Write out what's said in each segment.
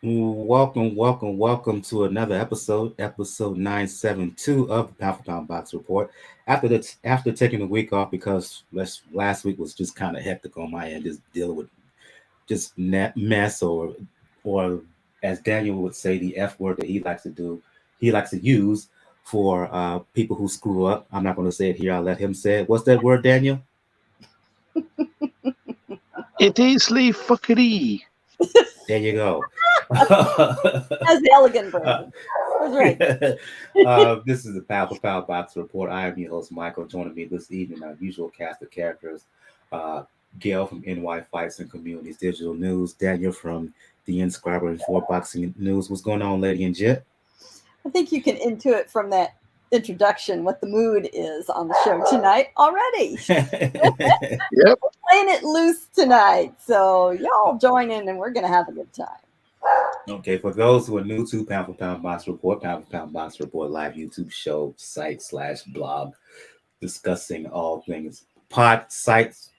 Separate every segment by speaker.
Speaker 1: Welcome to another episode 972 of the Pound for Pound Box Report. After taking a week off because last week was just kind of hectic on my end, just dealing with just mess or as Daniel would say, the F word that he likes to use for people who screw up. I'm not going to say it here. I'll let him say it. What's that word, Daniel?
Speaker 2: It is Lee Fuckery.
Speaker 1: There you go.
Speaker 3: That's the elegant version. That's right.
Speaker 1: This is the Pound for Pound Box Report. I am your host, Michael. Joining me this evening, our usual cast of characters, uh, Gail from NY Fights and Communities Digital News, Daniel from the Inscriber and For Boxing News. What's going on, Lady and Jet?
Speaker 3: I think you can intuit from that introduction what the mood is on the show tonight already.
Speaker 2: Yep.
Speaker 3: Playing it loose tonight. So y'all join in and we're going to have a good time.
Speaker 1: Okay, for those who are new to Pound for Pound Box Report, Pound for Pound Box Report live YouTube show, site/blog, discussing all things sites,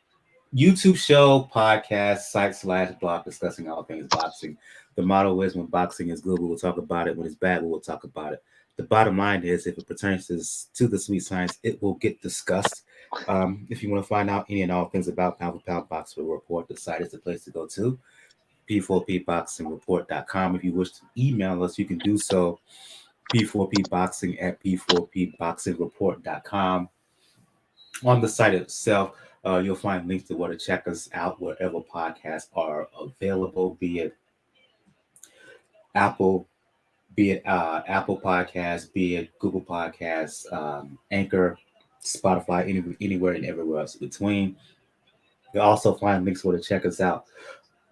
Speaker 1: YouTube show, podcast, site/blog, discussing all things boxing. The motto is when boxing is good, we will talk about it. When it's bad, we will talk about it. The bottom line is if it pertains to the sweet science, it will get discussed. If you want to find out any and all things about Pound for Pound Boxing Report, the site is the place to go to. P4pboxingreport.com. If you wish to email us, you can do so. P4pboxing at p4pboxingreport.com. On the site itself, you'll find links to where to check us out wherever podcasts are available, be it Apple, Apple Podcasts, be it Google Podcasts, Anchor, Spotify, anywhere and everywhere else in between. You'll also find links where to check us out.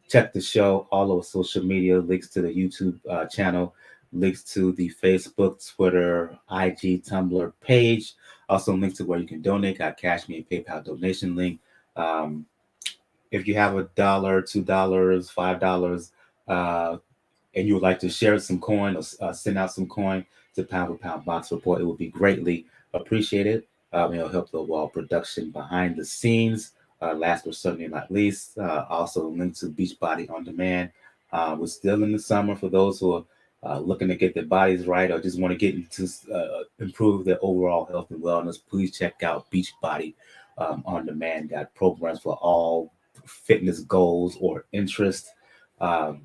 Speaker 1: Check the show, all over social media, links to the YouTube channel, links to the Facebook, Twitter, IG, Tumblr page. Also links to where you can donate. Got Cash Me and PayPal donation link. If you have $1, $2, $5, and you would like to share some coin or send out some coin to Pound for Pound Box Report, it would be greatly appreciated. It'll help the overall production behind the scenes. Last but certainly not least, also linked to Beachbody On Demand. We're still in the summer for those who are looking to get their bodies right or just want to get into improve their overall health and wellness. Please check out Beachbody On Demand. Got programs for all fitness goals or interests. If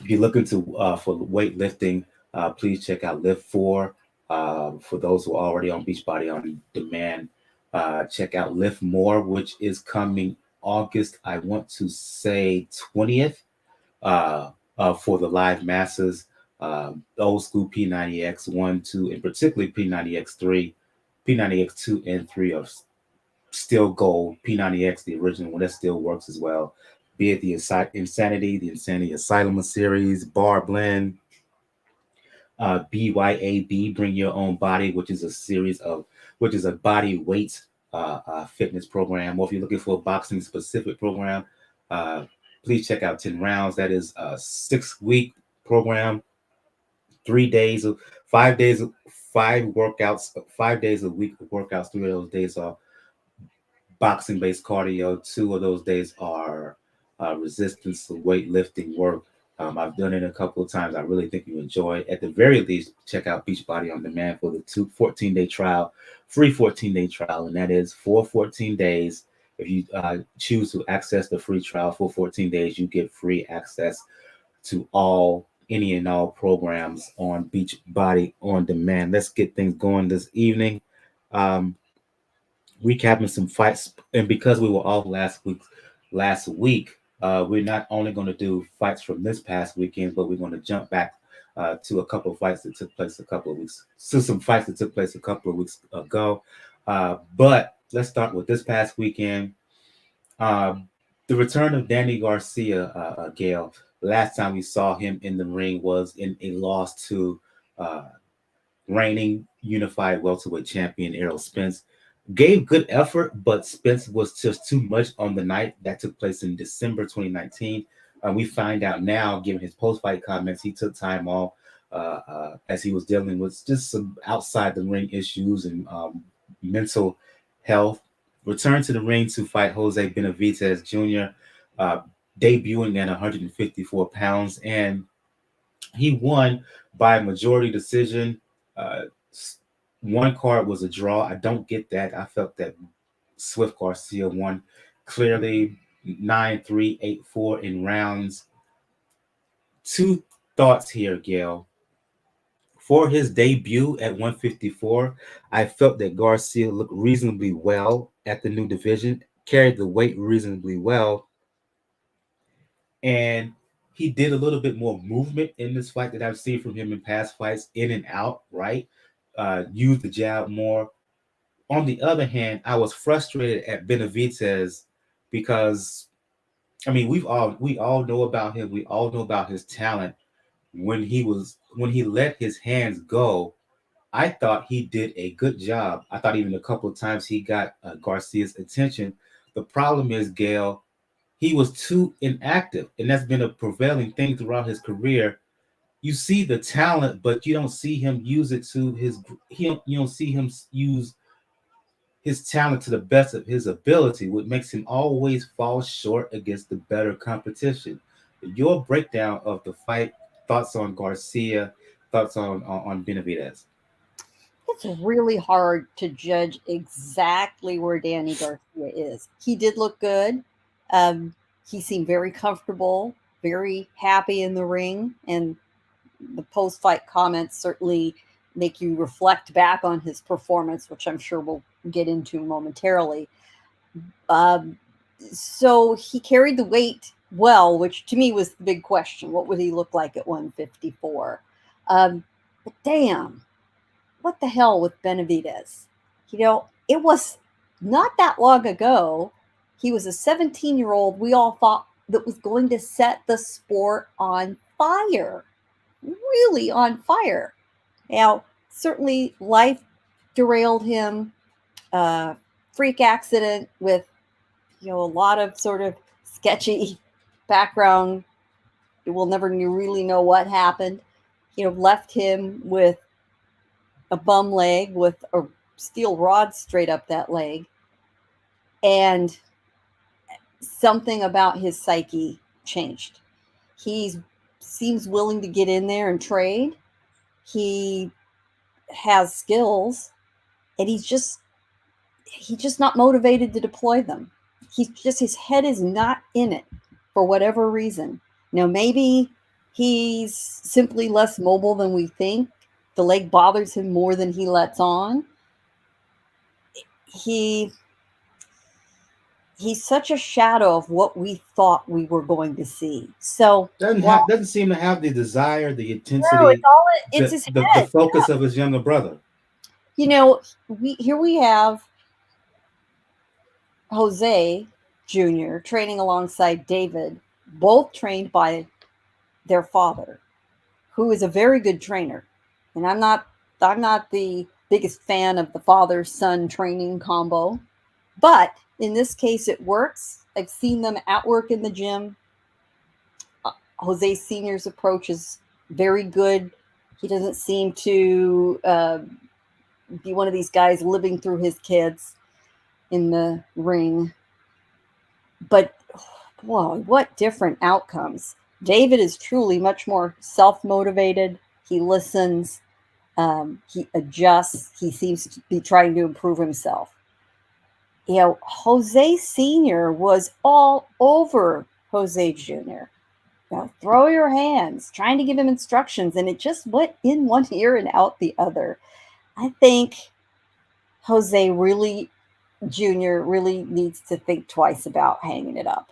Speaker 1: you're looking to for weightlifting, please check out Lift 4. For those who are already on Beachbody On Demand, check out Lift More, which is coming August, I want to say 20th, for the live masses. The old school P90X 1, 2, and particularly P90X 3, P90X 2 and 3 are still gold. P90X, the original one, that still works as well. Be it the Insanity Asylum series, Bar Blend, BYAB, Bring Your Own Body, which is a body weight fitness program. Or if you're looking for a boxing specific program, please check out 10 Rounds. That is a 6-week program, 3 days of 5 days, 5 workouts, 5 days a week of workouts. 3 of those days are boxing based cardio. 2 of those days are resistance weightlifting work. I've done it a couple of times. I really think you enjoy it. At the very least, check out Beachbody On Demand for the 14-day trial, free 14-day trial, and that is for 14 days. If you choose to access the free trial for 14 days, you get free access to any and all programs on Beachbody On Demand. Let's get things going this evening. Recapping some fights, and because we were off last week, we're not only going to do fights from this past weekend, but we're going to jump back to a couple of fights that took place a couple of weeks. So some fights that took place a couple of weeks ago. But let's start with this past weekend. The return of Danny Garcia, Gail. Last time we saw him in the ring was in a loss to reigning unified welterweight champion Errol Spence. Gave good effort, but Spence was just too much on the night. That took place in December 2019. We find out now, given his post-fight comments, he took time off as he was dealing with just some outside the ring issues and mental health. Returned to the ring to fight Jose Benavidez Jr., debuting at 154 pounds. And He won by majority decision. One card was a draw. I don't get that. I felt that Swift Garcia won clearly 9-3, 8-4 in rounds. Two thoughts here, Gail. For his debut at 154, I felt that Garcia looked reasonably well at the new division, carried the weight reasonably well, and he did a little bit more movement in this fight that I've seen from him in past fights, in and out, right? Used the jab more. On the other hand, I was frustrated at Benavidez because I mean we all know about him. We all know about his talent. When he let his hands go, I thought he did a good job. I thought even a couple of times he got Garcia's attention. The problem is, Gail, he was too inactive, and that's been a prevailing thing throughout his career. You see the talent, but you don't see him use it to his. You don't see him use his talent to the best of his ability, which makes him always fall short against the better competition. Your breakdown of the fight, thoughts on Garcia, thoughts on Benavidez.
Speaker 3: It's really hard to judge exactly where Danny Garcia is. He did look good. He seemed very comfortable, very happy in the ring, and the post-fight comments certainly make you reflect back on his performance, which I'm sure we'll get into momentarily. So he carried the weight well, which to me was the big question. What would he look like at 154? But damn, what the hell with Benavidez? It was not that long ago. He was a 17-year-old we all thought that was going to set the sport on fire, really on fire. Now, certainly life derailed him, freak accident with, a lot of sort of sketchy background. We'll never really know what happened. Left him with a bum leg with a steel rod straight up that leg. And something about his psyche changed. He seems willing to get in there and trade. He has skills, and he's just not motivated to deploy them. His head is not in it for whatever reason. Now, maybe he's simply less mobile than we think. The leg bothers him more than he lets on. He's such a shadow of what we thought we were going to see. So
Speaker 1: Doesn't seem to have the desire, the intensity.
Speaker 3: No, it's his head.
Speaker 1: The focus of his younger brother.
Speaker 3: We have Jose Jr. training alongside David, both trained by their father, who is a very good trainer. And I'm not the biggest fan of the father-son training combo, but in this case, it works. I've seen them at work in the gym. Jose Sr.'s approach is very good. He doesn't seem to be one of these guys living through his kids in the ring. But, whoa, what different outcomes. David is truly much more self-motivated. He listens. He adjusts. He seems to be trying to improve himself. Jose Sr. was all over Jose Jr. Throw your hands, trying to give him instructions, and it just went in one ear and out the other. I think Jose Jr. really needs to think twice about hanging it up.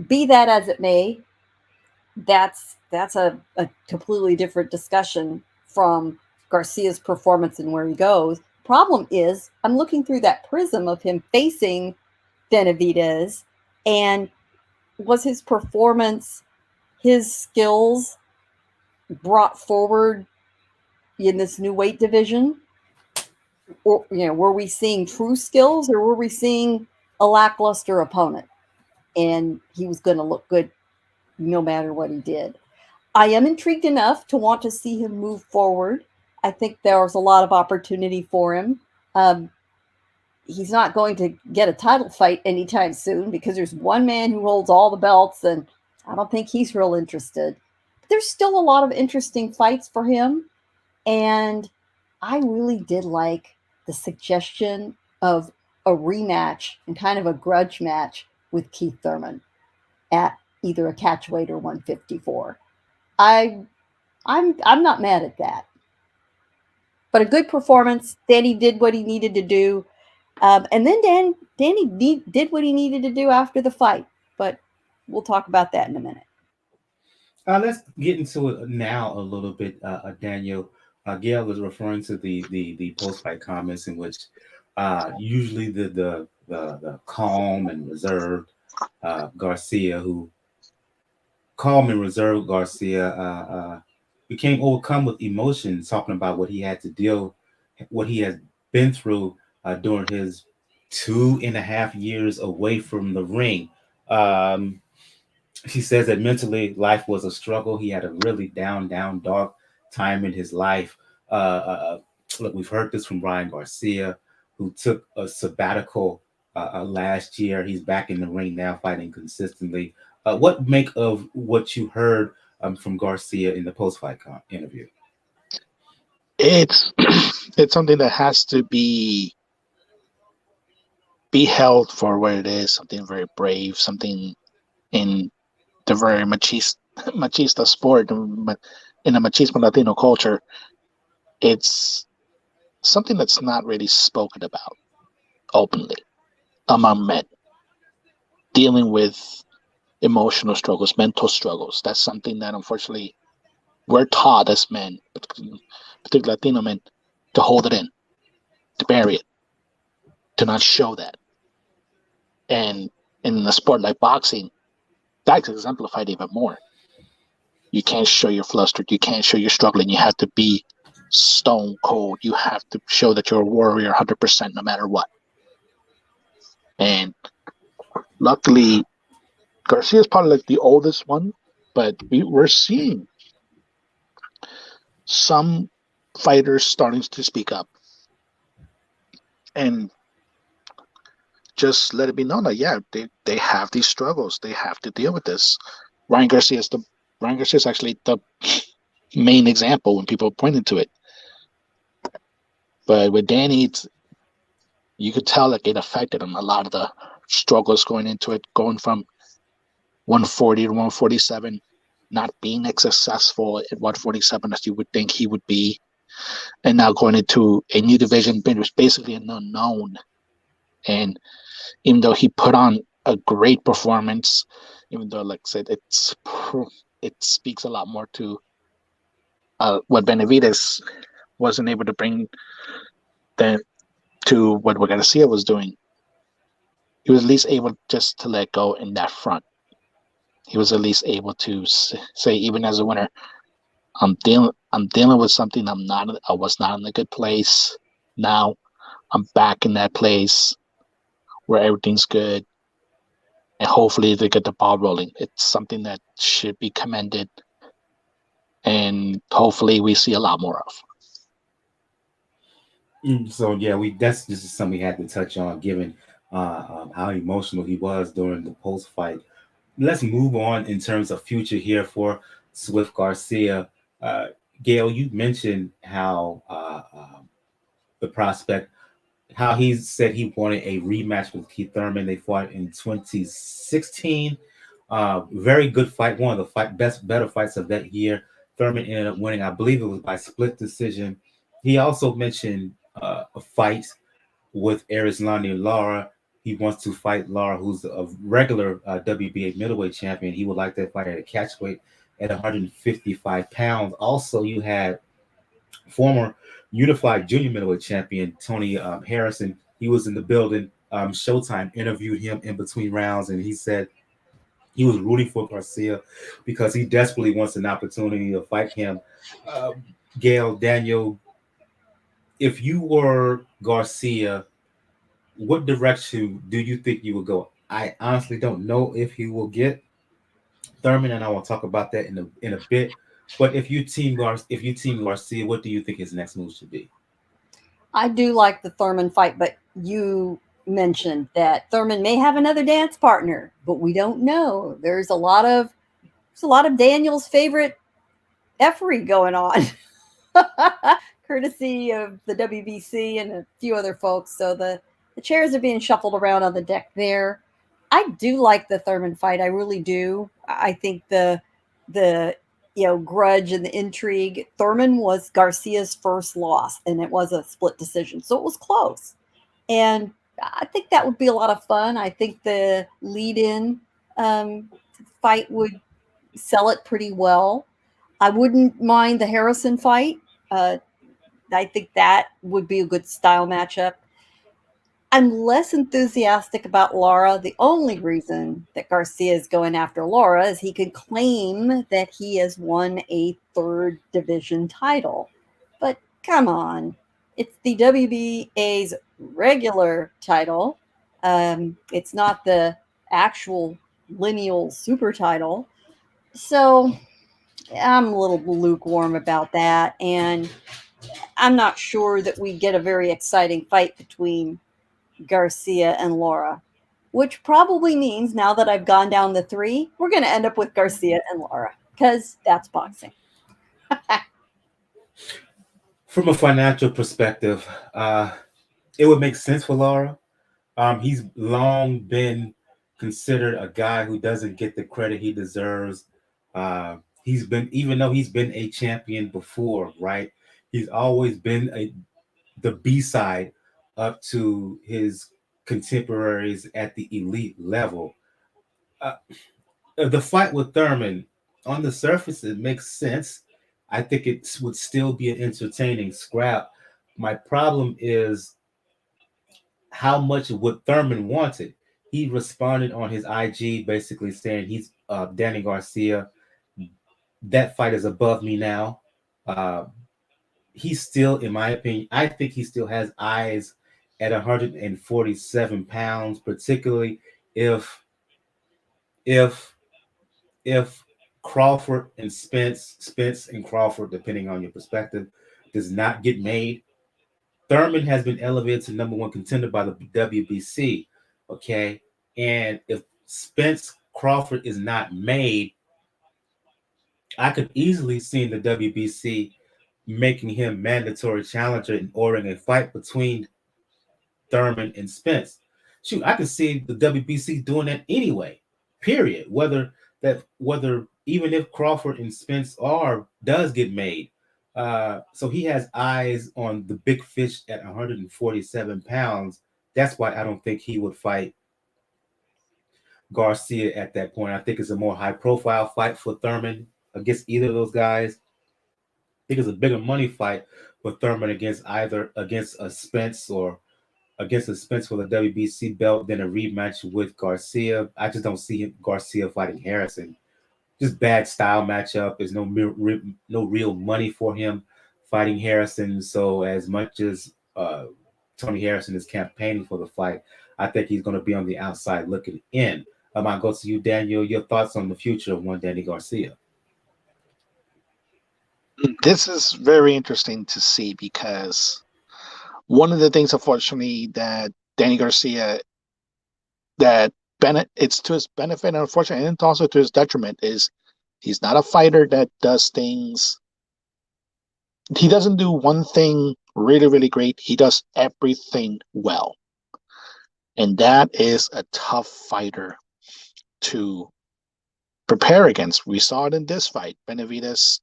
Speaker 3: Be that as it may, that's a completely different discussion from Garcia's performance and where he goes. Problem is, I'm looking through that prism of him facing Benavidez, and was his performance, his skills brought forward in this new weight division? Or, were we seeing true skills, or were we seeing a lackluster opponent? And he was going to look good no matter what he did. I am intrigued enough to want to see him move forward. I think there's a lot of opportunity for him. He's not going to get a title fight anytime soon because there's one man who holds all the belts, and I don't think he's real interested. there's still a lot of interesting fights for him. And I really did like the suggestion of a rematch and kind of a grudge match with Keith Thurman at either a catchweight or 154. I'm not mad at that. But a good performance. Danny did what he needed to do. And then Danny did what he needed to do after the fight. But we'll talk about that in a minute.
Speaker 1: Let's get into it now a little bit, Daniel. Gail was referring to the post-fight comments in which usually the calm and reserved Garcia, who calm and reserved Garcia, became overcome with emotion, talking about what he had to deal, what he has been through during his 2.5 years away from the ring. She says that mentally life was a struggle. He had a really down, dark time in his life. Look, we've heard this from Ryan Garcia, who took a sabbatical last year. He's back in the ring now, fighting consistently. What make of what you heard from Garcia in the post-fight interview?
Speaker 2: It's it's something that has to be held for what it is. Something very brave. Something in the very machista sport, but in a machismo Latino culture, it's something that's not really spoken about openly among men. Dealing with emotional struggles, mental struggles, that's something that unfortunately we're taught as men, particularly Latino men, to hold it in, to bury it, to not show that. And in a sport like boxing, that's exemplified even more. You can't show you're flustered. You can't show you're struggling. You have to be stone cold. You have to show that you're a warrior 100% no matter what. And luckily, Garcia is probably like the oldest one, but we're seeing some fighters starting to speak up and just let it be known that, yeah, they have these struggles. They have to deal with this. Ryan Garcia is actually the main example when people pointed to it. But with Danny, you could tell like it affected him. A lot of the struggles going into it, going from 140 to 147, not being as successful at 147 as you would think he would be, and now going into a new division, was basically an unknown. And even though he put on a great performance, even though, like I said, it speaks a lot more to what Benavidez wasn't able to bring than to what Garcia was doing. He was at least able just to let go in that front. He was at least able to say, even as a winner, I'm dealing with something. I was not in a good place. Now I'm back in that place where everything's good, and hopefully they get the ball rolling. It's something that should be commended, and hopefully we see a lot more of.
Speaker 1: So yeah, this is something we had to touch on, given how emotional he was during the post-fight. Let's move on in terms of future here for Swift Garcia. Gail, you mentioned how the prospect, how he said he wanted a rematch with Keith Thurman. They fought in 2016. Very good fight, one of the better fights of that year. Thurman ended up winning, I believe it was by split decision. He also mentioned a fight with Arislani Lara. He wants to fight Lara, who's a regular WBA middleweight champion. He would like that fight at a catchweight at 155 pounds. Also, you had former unified junior middleweight champion Tony Harrison. He was in the building. Showtime interviewed him in between rounds, and he said he was rooting for Garcia because he desperately wants an opportunity to fight him. Gail, Daniel, if you were Garcia, what direction do you think you would go? I honestly don't know if he will get Thurman, and I will talk about that in a bit. But if you team Garcia, what do you think his next move should be?
Speaker 3: I do like the Thurman fight, but you mentioned that Thurman may have another dance partner, but we don't know. There's a lot of Daniel's favorite effery going on, courtesy of the WBC and a few other folks. So the chairs are being shuffled around on the deck there. I do like the Thurman fight. I really do. I think the grudge and the intrigue. Thurman was Garcia's first loss, and it was a split decision, so it was close. And I think that would be a lot of fun. I think the lead-in fight would sell it pretty well. I wouldn't mind the Harrison fight. I think that would be a good style matchup. I'm less enthusiastic about Lara. The only reason that Garcia is going after Lara is he could claim that he has won a third division title. But come on, it's the WBA's regular title. It's not the actual lineal super title. So I'm a little lukewarm about that. And I'm not sure that we get a very exciting fight between Garcia and Lara, which probably means now that I've gone down the three, we're going to end up with Garcia and Lara because that's boxing.
Speaker 1: From a financial perspective, it would make sense for Lara. He's long been considered a guy who doesn't get the credit he deserves. He's been, even though he's been a champion before, right? He's always been the B-side up to his contemporaries at the elite level. The fight with Thurman, on the surface, it makes sense. I think it would still be an entertaining scrap. My problem is how much would Thurman wanted. He responded on his IG basically saying he's Danny Garcia. That fight is above me now. He's still, in my opinion, I think he still has eyes at 147 pounds, particularly if Crawford and Spence and Crawford, depending on your perspective, does not get made. Thurman has been elevated to number one contender by the WBC. Okay. And if Spence Crawford is not made, I could easily see the WBC making him mandatory challenger and ordering a fight between Thurman and Spence. Shoot, I could see the WBC doing that anyway. Period. Whether even if Crawford and Spence does get made, so he has eyes on the big fish at 147 pounds. That's why I don't think he would fight Garcia at that point. I think it's a more high-profile fight for Thurman against either of those guys. I think it's a bigger money fight for Thurman against a Spence or against a Spence for the WBC belt than a rematch with Garcia. I just don't see Garcia fighting Harrison. Just bad style matchup. There's no real money for him fighting Harrison. So as much as Tony Harrison is campaigning for the fight, I think he's going to be on the outside looking in. I might go to you, Daniel. Your thoughts on the future of one Danny Garcia?
Speaker 2: This is very interesting to see because one of the things, unfortunately, that Danny Garcia, it's to his benefit, unfortunately, and also to his detriment, is he's not a fighter that does things. He doesn't do one thing really, really great. He does everything well. And that is a tough fighter to prepare against. We saw it in this fight. Benavidez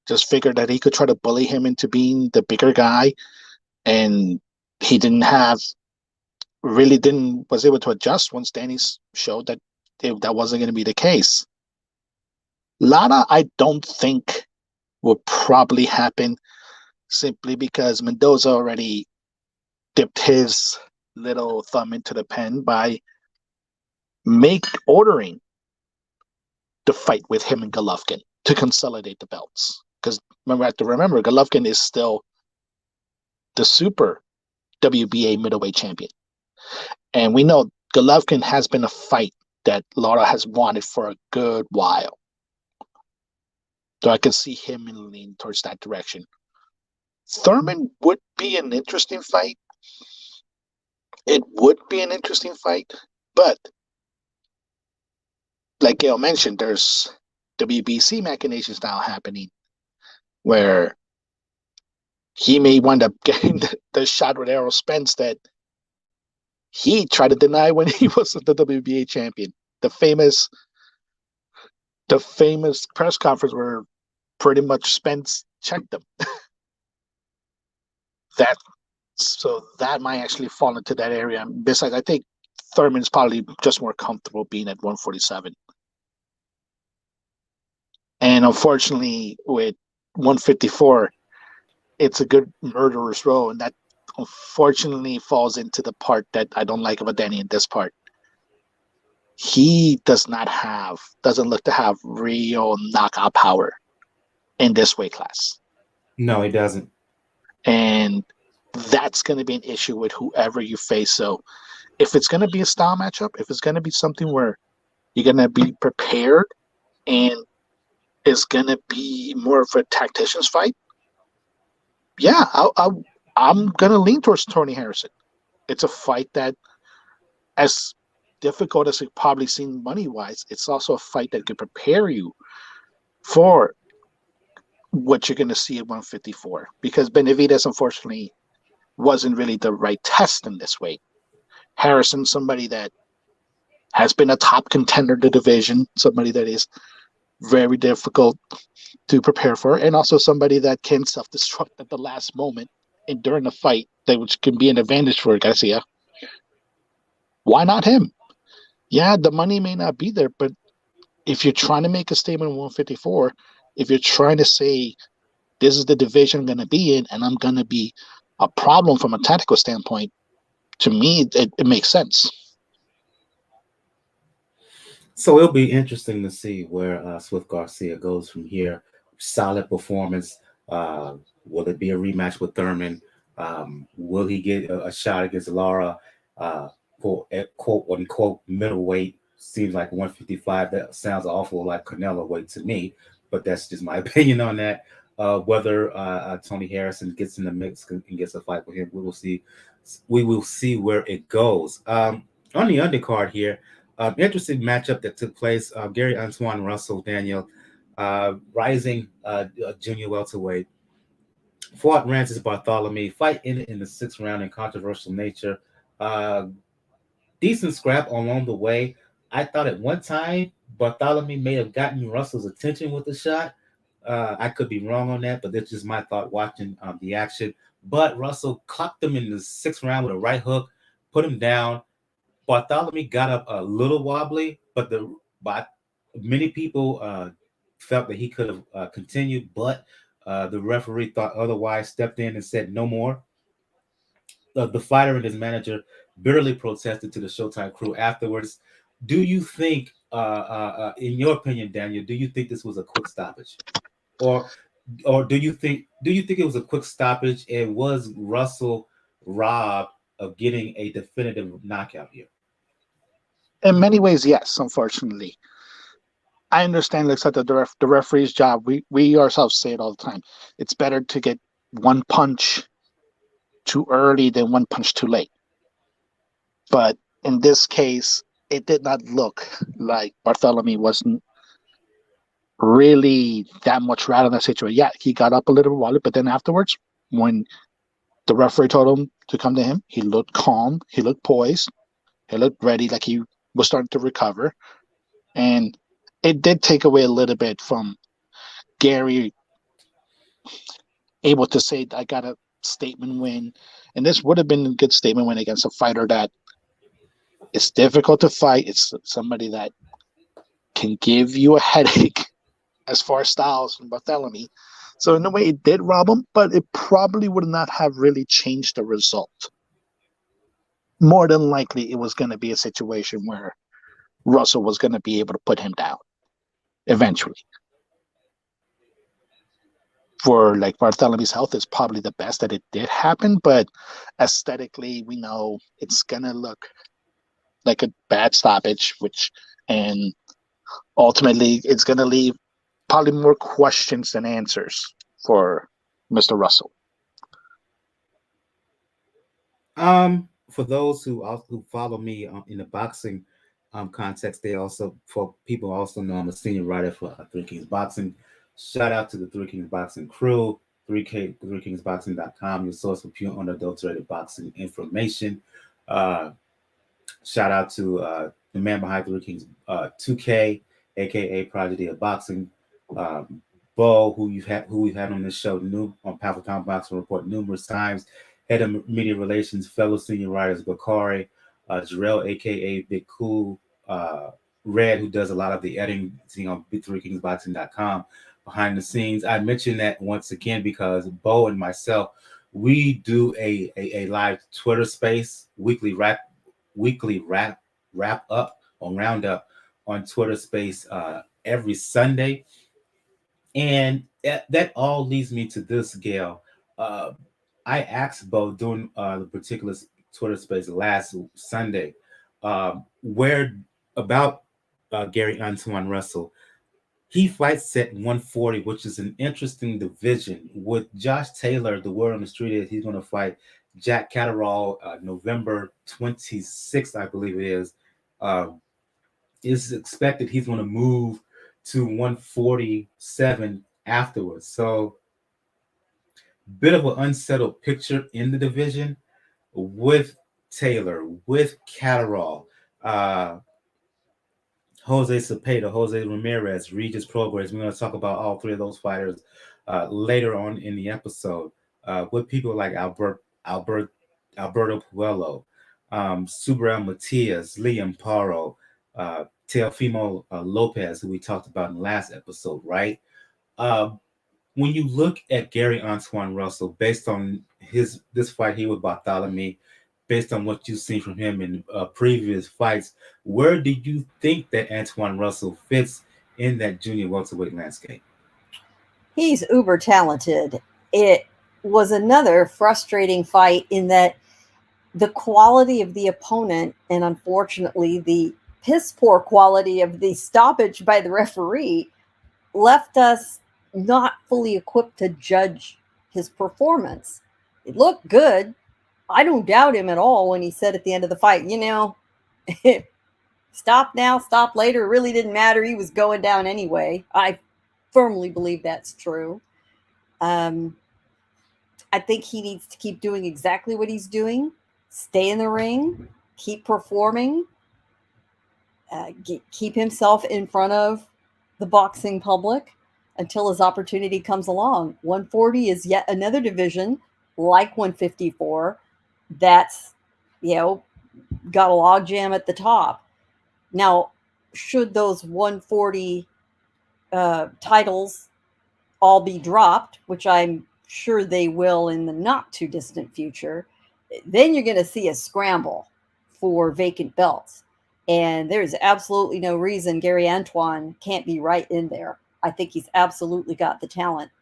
Speaker 2: just figured that he could try to bully him into being the bigger guy, and he was able to adjust once Danny showed that that wasn't going to be the case. Lara, I don't think will probably happen simply because Mendoza already dipped his little thumb into the pen by ordering the fight with him and Golovkin to consolidate the belts. Because remember, Golovkin is still the super WBA middleweight champion. And we know Golovkin has been a fight that Lara has wanted for a good while. So I can see him leaning towards that direction. Thurman would be an interesting fight. It would be an interesting fight. But like Gail mentioned, there's WBC machinations now happening. where he may wind up getting the shot with Errol Spence that he tried to deny when he was the WBA champion. The famous press conference where pretty much Spence checked him. That might actually fall into that area. Besides, I think Thurman's probably just more comfortable being at 147. And unfortunately, with 154, it's a good murderer's row, and that unfortunately falls into the part that I don't like about Danny in this part. He doesn't look to have real knockout power in this weight class.
Speaker 1: No, he doesn't.
Speaker 2: And that's going to be an issue with whoever you face. So if it's going to be a style matchup, if it's going to be something where you're going to be prepared and it's going to be more of a tactician's fight, yeah, I'm going to lean towards Tony Harrison. It's a fight that, as difficult as it probably seemed money-wise, it's also a fight that can prepare you for what you're going to see at 154. Because Benavidez, unfortunately, wasn't really the right test in this weight. Harrison, somebody that has been a top contender to the division, somebody that is very difficult to prepare for, and also somebody that can self-destruct at the last moment and during the fight, which can be an advantage for Garcia. Why not him? Yeah, the money may not be there, but if you're trying to make a statement in 154, if you're trying to say this is the division I'm going to be in and I'm going to be a problem from a tactical standpoint, to me, it makes sense.
Speaker 1: So it'll be interesting to see where Swift Garcia goes from here. Solid performance. Will it be a rematch with Thurman? Will he get a shot against Lara for quote unquote middleweight? Seems like 155. That sounds awful like Canelo weight to me, but that's just my opinion on that. Whether Tony Harrison gets in the mix and gets a fight with him, we will see. We will see where it goes. On the undercard here, interesting matchup that took place. Gary Antuanne Russell Daniel, rising junior welterweight, fought Rances Barthelemey. Fight ended in the 6th round in controversial nature. Decent scrap along the way. I thought at one time Barthelemey may have gotten Russell's attention with the shot. I could be wrong on that, but that's just my thought watching the action. But Russell clocked him in the 6th round with a right hook, put him down. Barthelemey got up a little wobbly, but many people felt that he could have continued, but the referee thought otherwise, stepped in and said no more. The fighter and his manager bitterly protested to the Showtime crew afterwards. Do you think, in your opinion, Daniel, do you think this was a quick stoppage, or do you think it was a quick stoppage and was Russell robbed of getting a definitive knockout here?
Speaker 2: In many ways, yes, unfortunately. I understand, like said, the referee's job. We ourselves say it all the time. It's better to get one punch too early than one punch too late. But in this case, it did not look like Barthelemey wasn't really that much rattled in that situation. Yeah, he got up a little while, but then afterwards, when the referee told him to come to him, he looked calm, he looked poised, he looked ready, like he was starting to recover. And it did take away a little bit from Gary able to say, I got a statement win. And this would have been a good statement win against a fighter that it's difficult to fight. It's somebody that can give you a headache as far as styles from Barthelemey. So in a way, it did rob him, but it probably would not have really changed the result. More than likely, it was going to be a situation where Russell was going to be able to put him down eventually. For like Barthelemy's health is probably the best that it did happen, but aesthetically, we know it's going to look like a bad stoppage, and ultimately it's going to leave probably more questions than answers for Mr. Russell.
Speaker 1: For those who follow me in the boxing context, for people also know I'm a senior writer for Three Kings Boxing. Shout out to the Three Kings Boxing crew, 3kingsboxing.com, your source for pure unadulterated boxing information. Uh, Shout out to the man behind Three Kings 2K, aka Prodigy of Boxing. Um, Bo, who we've had on this show on Powerful Town Boxing Report numerous times. Head of Media Relations, fellow senior writers Bakari, Jarrell, aka Big Cool, Red, who does a lot of the editing on Big3kingsboxing.com behind the scenes. I mentioned that once again because Bo and myself, we do a live Twitter space, weekly wrap up or roundup on Twitter space every Sunday. And that all leads me to this, Gail. Uh, I asked Bo during the particular Twitter space last Sunday where about Gary Antuanne Russell. He fights at 140, which is an interesting division. With Josh Taylor, the word on the street is he's going to fight Jack Catterall November 26th, I believe it is. It's expected he's going to move to 147 afterwards. So, bit of an unsettled picture in the division with Taylor, with Catterall, Jose Zepeda, Jose Ramirez, Regis Prograis. We're going to talk about all three of those fighters later on in the episode. With people like Alberto Puello, Subriel Matias, Liam Paro, Teofimo Lopez, who we talked about in the last episode, right? When you look at Gary Antuanne Russell, based on this fight here with Barthelemey, based on what you've seen from him in previous fights, where do you think that Antuanne Russell fits in that junior welterweight landscape?
Speaker 3: He's uber talented. It was another frustrating fight in that the quality of the opponent and unfortunately the piss poor quality of the stoppage by the referee left us not fully equipped to judge his performance. It looked good. I don't doubt him at all when he said at the end of the fight, stop now, stop later. It really didn't matter. He was going down anyway. I firmly believe that's true. I think he needs to keep doing exactly what he's doing. Stay in the ring, keep performing, keep himself in front of the boxing public until his opportunity comes along. 140 is yet another division like 154 that's, got a logjam at the top. Now, should those 140 titles all be dropped, which I'm sure they will in the not too distant future, then you're going to see a scramble for vacant belts. And there's absolutely no reason Gary Antuanne can't be right in there. I think he's absolutely got the talent.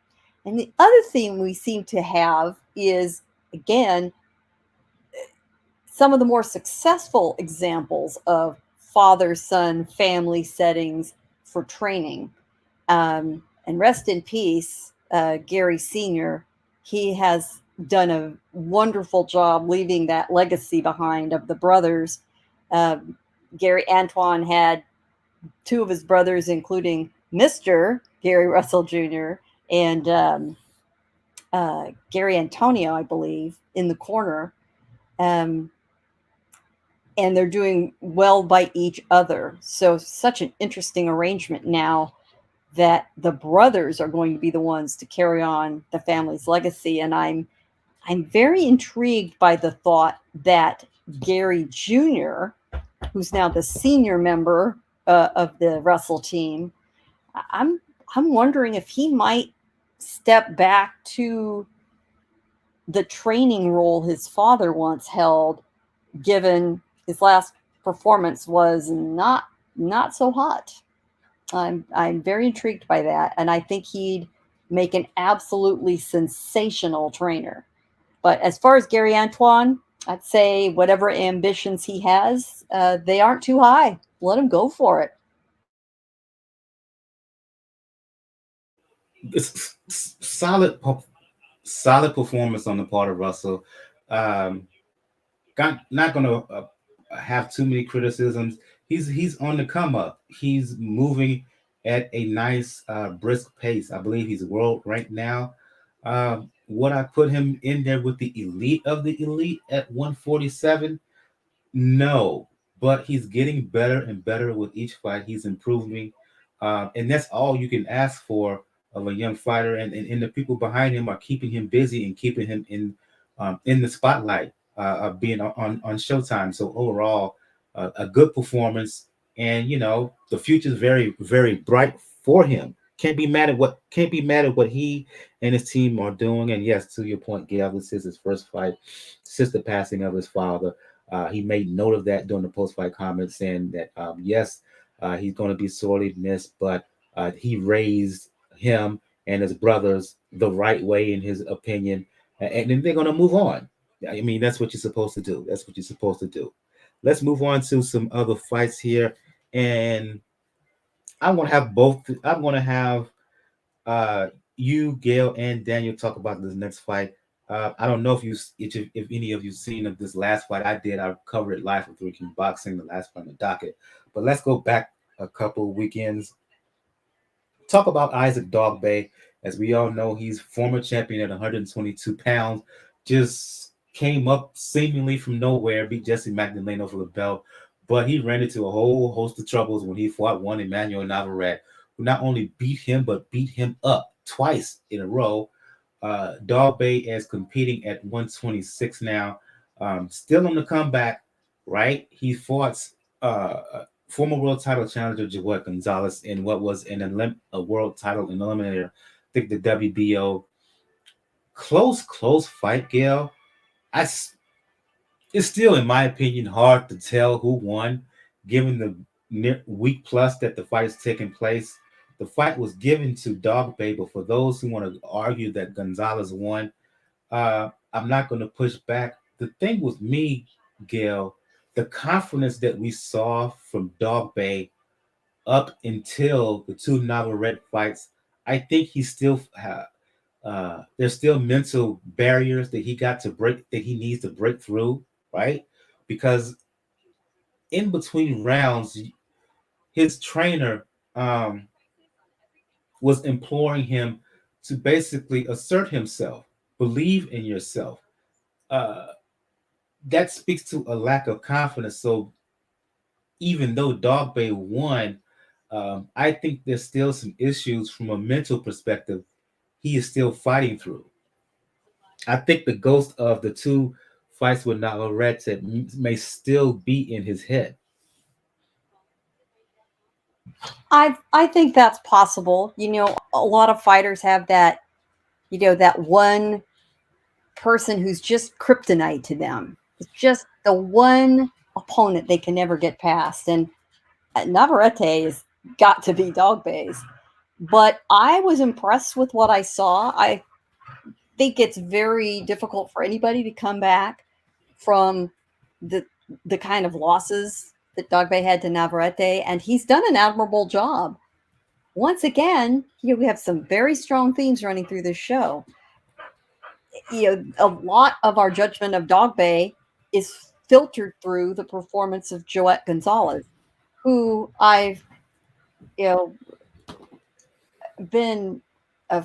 Speaker 3: And the other thing we seem to have is, again, some of the more successful examples of father-son family settings for training. And rest in peace, Gary Sr., he has done a wonderful job leaving that legacy behind of the brothers. Gary Antuanne had two of his brothers, including Mr. Gary Russell Jr. and Gary Antonio, I believe, in the corner. And they're doing well by each other. So such an interesting arrangement now that the brothers are going to be the ones to carry on the family's legacy. And I'm very intrigued by the thought that Gary Jr., who's now the senior member of the Russell team, I'm wondering if he might step back to the training role his father once held, given his last performance was not so hot. I'm very intrigued by that, and I think he'd make an absolutely sensational trainer. But as far as Gary Antuanne, I'd say whatever ambitions he has, they aren't too high. Let him go for it.
Speaker 1: It's solid performance on the part of Russell. Not going to have too many criticisms. He's on the come up. He's moving at a nice brisk pace. I believe he's world ranked now. Would I put him in there with the elite of the elite at 147? No, but he's getting better and better with each fight. He's improving, and that's all you can ask for of a young fighter. And the people behind him are keeping him busy and keeping him in the spotlight, of being on Showtime. So overall, a good performance, and the future is very very bright for him. Can't be mad at what he and his team are doing. And yes, to your point, Gail, this is his first fight since the passing of his father. He made note of that during the post-fight comments, saying that yes, he's going to be sorely missed, but he raised him and his brothers the right way, in his opinion, and then they're going to move on. I mean, that's what you're supposed to do. That's what you're supposed to do. Let's move on to some other fights here, and I want to have both. I'm going to have you, Gail, and Daniel talk about this next fight. I don't know if any of you seen of this last fight. I did. I covered it live for 3King Boxing, the last fight on the docket. But let's go back a couple weekends. Talk about Isaac Dogboe. As we all know, he's former champion at 122 pounds. Just came up seemingly from nowhere, beat Jesse Magdaleno for the belt. But he ran into a whole host of troubles when he fought one Emmanuel Navarrete, who not only beat him, but beat him up twice in a row. Dogboe is competing at 126 now, still on the comeback, right? He fought former world title challenger Joet Gonzalez in what was a world title in eliminator. I think the WBO. Close fight, Gail. It's still, in my opinion, hard to tell who won, given the week plus that the fight is taking place. The fight was given to Dogboe, but for those who want to argue that Gonzalez won, I'm not going to push back. The thing with me, Gail, the confidence that we saw from Dogboe up until the two Navarrete fights, I think there's still mental barriers that he needs to break through, right? Because in between rounds, his trainer was imploring him to basically assert himself, believe in yourself. Uh, that speaks to a lack of confidence. So even though Dogboe won, I think there's still some issues from a mental perspective he is still fighting through. I think the ghost of the two fights with Navarrete may still be in his head.
Speaker 3: I think that's possible. A lot of fighters have that, that one person who's just kryptonite to them. It's just the one opponent they can never get past. And Navarrete has got to be Dogboe's. But I was impressed with what I saw. I think it's very difficult for anybody to come back from the kind of losses that Dogboe had to Navarrete, and he's done an admirable job. Once again, we have some very strong themes running through this show. A lot of our judgment of Dogboe is filtered through the performance of Joet Gonzalez, who I've been a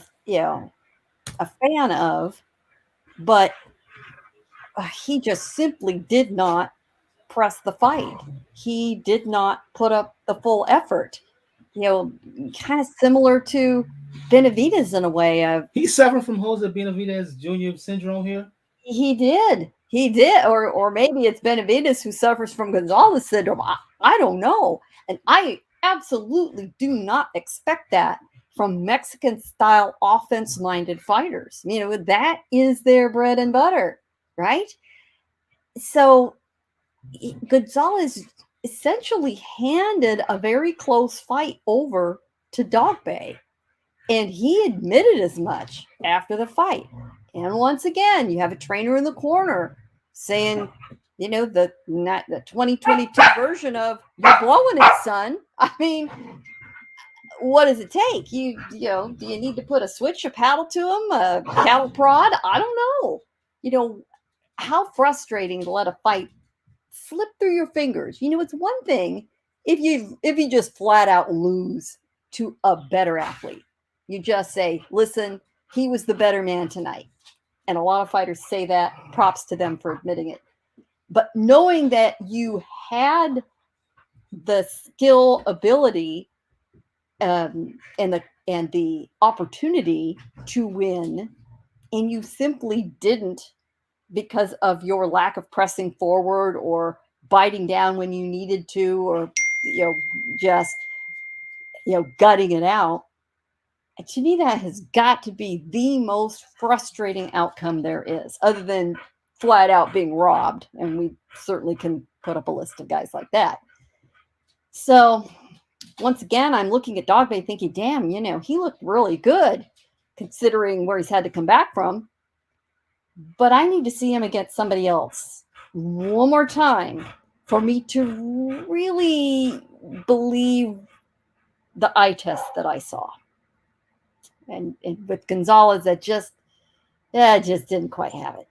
Speaker 3: fan of, but he just simply did not press the fight. He did not put up the full effort. Kind of similar to Benavidez in a way.
Speaker 1: He's suffering from Jose Benavidez Junior syndrome here.
Speaker 3: He did, or maybe it's Benavidez who suffers from Gonzalez syndrome. I don't know, and I absolutely do not expect that from Mexican-style offense-minded fighters. That is their bread and butter, right? So Gonzalez essentially handed a very close fight over to Dogboe, and he admitted as much after the fight. And once again, you have a trainer in the corner saying, the 2022 version of "you're blowing it, son." I mean, what does it take? Do you need to put a switch, a paddle to him, a cattle prod? I don't know. How frustrating to let a fight slip through your fingers. It's one thing if you just flat out lose to a better athlete. You just say, listen, he was the better man tonight. And a lot of fighters say that. Props to them for admitting it. But knowing that you had the skill, ability, and the opportunity to win, and you simply didn't because of your lack of pressing forward or biting down when you needed to, or just gutting it out. And to me, that has got to be the most frustrating outcome there is, other than flat out being robbed. And we certainly can put up a list of guys like that. So once again, I'm looking at Dogboe thinking, damn, he looked really good considering where he's had to come back from. But I need to see him against somebody else one more time for me to really believe the eye test that I saw. And with Gonzalez, that just didn't quite have it.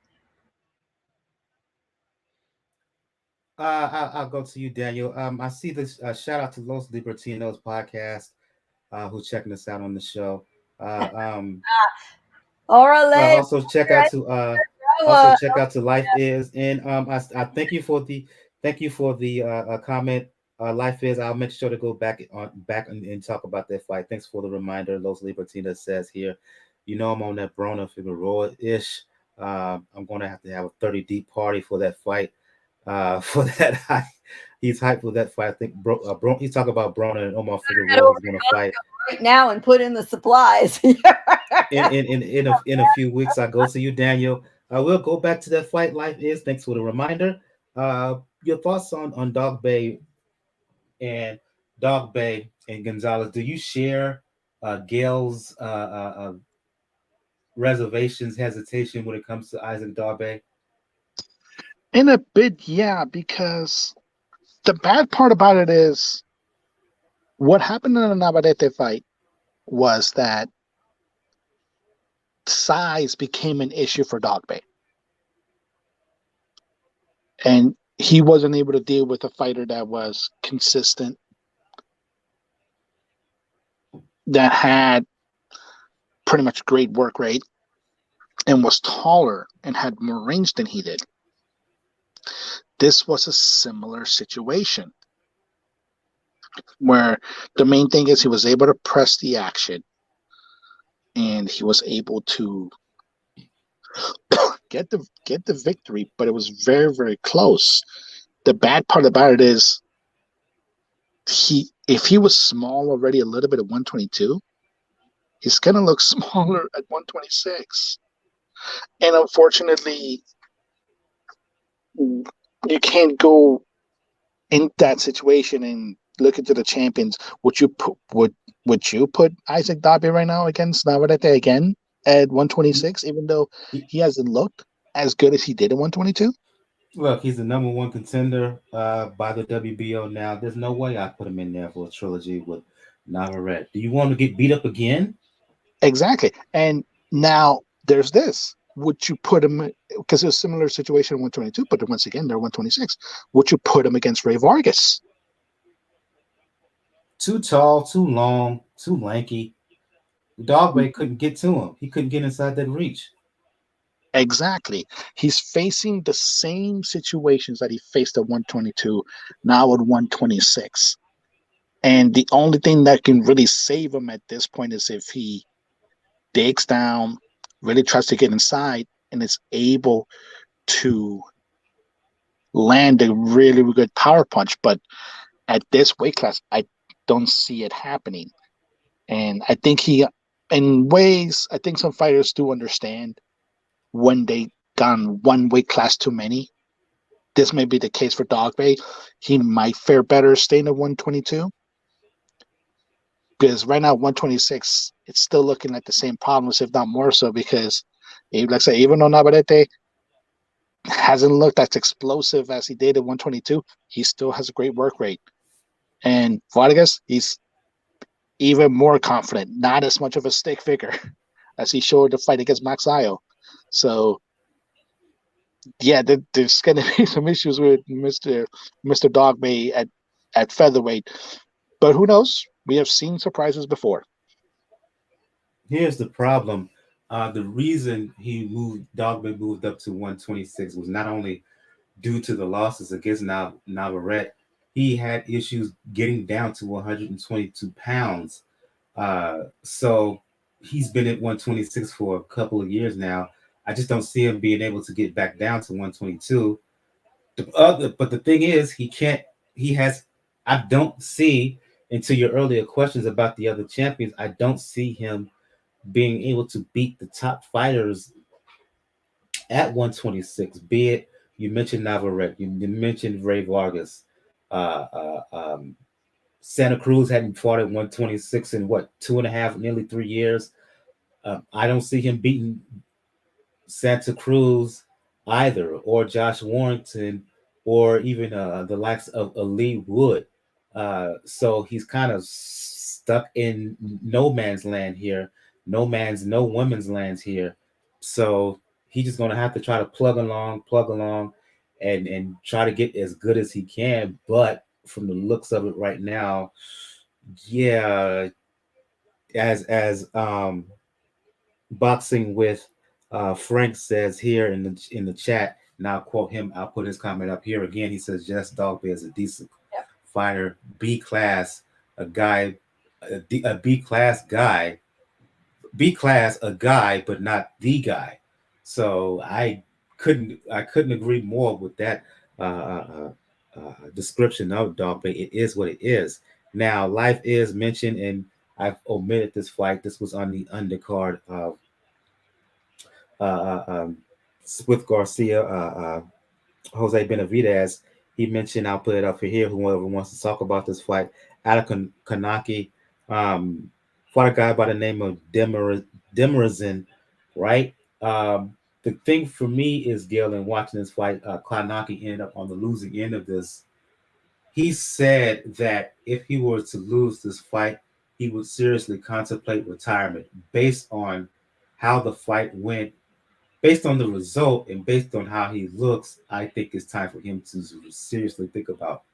Speaker 1: I'll go to you, Daniel. I see this shout out to Los Libertinos podcast, who's checking us out on the show. Also check out to Life Is, and I thank you for the comment. Life Is. I'll make sure to go back and talk about that fight. Thanks for the reminder. Los Libertinos says here, I'm on that Broner Figueroa ish. I'm gonna have to have a 30 deep party for that fight. For that, he's hyped for that fight. I think he's talking about Broner and Omar Figueroa is going to fight
Speaker 3: right now and put in the supplies.
Speaker 1: in a few weeks. I go to you, Daniel. We'll go back to that fight. Life Is. Thanks for the reminder. Your thoughts on Dogboe and Gonzalez? Do you share Gail's reservations, hesitation when it comes to Isaac Dogboe?
Speaker 2: In a bit, yeah, because the bad part about it is what happened in the Navarrete fight was that size became an issue for Dogboe. And he wasn't able to deal with a fighter that was consistent, that had pretty much great work rate, and was taller and had more range than he did. This was a similar situation where the main thing is he was able to press the action and he was able to get the victory, but it was very, very close. The bad part about it is if he was small already a little bit at 122, he's going to look smaller at 126. And unfortunately, you can't go in that situation and look into the champions. Would you put Isaac Dogboe right now against Navarrete again at 126, even though he hasn't looked as good as he did at 122?
Speaker 1: Look, he's the number one contender by the WBO now. There's no way I put him in there for a trilogy with Navarrete. Do you want to get beat up again?
Speaker 2: Exactly. And now there's this. Would you put him, because it's a similar situation at 122, but once again, they're 126. Would you put him against Ray Vargas?
Speaker 1: Too tall, too long, too lanky. Dogboe couldn't get to him. He couldn't get inside that reach.
Speaker 2: Exactly. He's facing the same situations that he faced at 122, now at 126. And the only thing that can really save him at this point is if he digs down, really tries to get inside, and is able to land a really, really good power punch. But at this weight class, I don't see it happening. And I think in ways, I think some fighters do understand when they gone one weight class too many. This may be the case for Dogboe. He might fare better staying at 122. Because right now, 126, it's still looking like the same problems, if not more so, because, like I say, even though Navarrete hasn't looked as explosive as he did at 122, he still has a great work rate. And Vargas, he's even more confident, not as much of a stick figure as he showed the fight against Max Ayo. So, yeah, there's going to be some issues with Mr. Dogboe at featherweight. But who knows? We have seen surprises before.
Speaker 1: Here's the problem. The reason Dogboe moved up to 126 was not only due to the losses against Navarrete, he had issues getting down to 122 pounds. So he's been at 126 for a couple of years now. I just don't see him being able to get back down to 122. But the thing is, he can't. He has. I don't see, into your earlier questions about the other champions, I don't see him being able to beat the top fighters at 126. Be it you mentioned Navarrete, you mentioned Ray Vargas, uh, uh, um, Santa Cruz hadn't fought at 126 in what 2.5, nearly 3 years. I don't see him beating Santa Cruz either, or Josh Warrington, or even the likes of Lee Wood. So he's kind of stuck in no man's land here, no women's lands here. So he's just gonna have to try to plug along, and try to get as good as he can. But from the looks of it right now, yeah, as boxing with Frank says here in the chat, and I'll quote him. I'll put his comment up here again. He says, "Just Dogboe is a decent fighter, B class, a guy, a B class guy, B class a guy, but not the guy." So I couldn't agree more with that description of Dogboe. It is what it is. Now, life is mentioned, and I've omitted this fight. This was on the undercard of uh, um, with Garcia, Jose Benavidez. He mentioned, I'll put it up for here, whoever wants to talk about this fight, Ada Kanaki, fought a guy by the name of Demerizin, right? The thing for me is, Gil, in watching this fight, Kanaki ended up on the losing end of this. He said that if he were to lose this fight, he would seriously contemplate retirement based on how the fight went, based on the result, and based on how he looks. I think it's time for him to seriously think about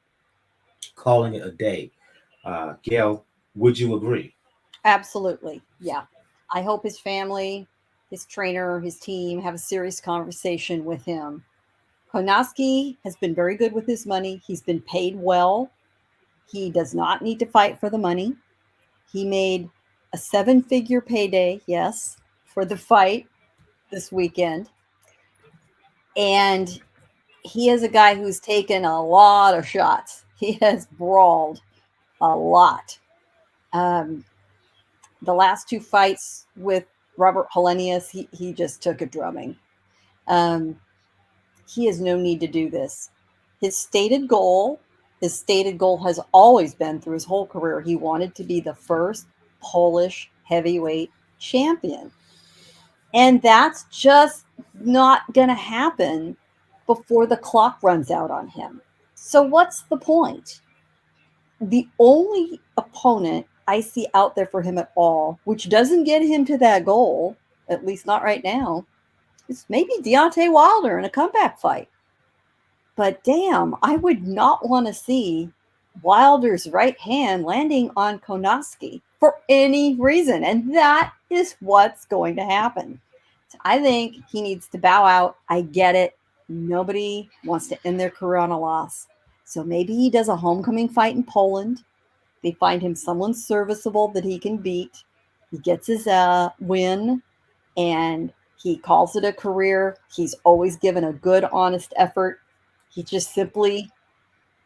Speaker 1: calling it a day. Gail, would you agree?
Speaker 3: Absolutely. Yeah. I hope his family, his trainer, his team have a serious conversation with him. Konaski has been very good with his money. He's been paid well. He does not need to fight for the money. He made a 7-figure payday, yes, for the fight this weekend. And he is a guy who's taken a lot of shots. He has brawled a lot. The last 2 fights with Robert Helenius, he just took a drumming. He has no need to do this. His stated goal has always been, through his whole career, he wanted to be the first Polish heavyweight champion. And that's just not going to happen before the clock runs out on him. So what's the point? The only opponent I see out there for him at all, which doesn't get him to that goal, at least not right now, is maybe Deontay Wilder in a comeback fight. But damn, I would not want to see Wilder's right hand landing on Konaski for any reason. And that is what's going to happen. So I think he needs to bow out. I get it. Nobody wants to end their career on a loss. So maybe he does a homecoming fight in Poland. They find him someone serviceable that he can beat. He gets his win, and he calls it a career. He's always given a good, honest effort. He just simply,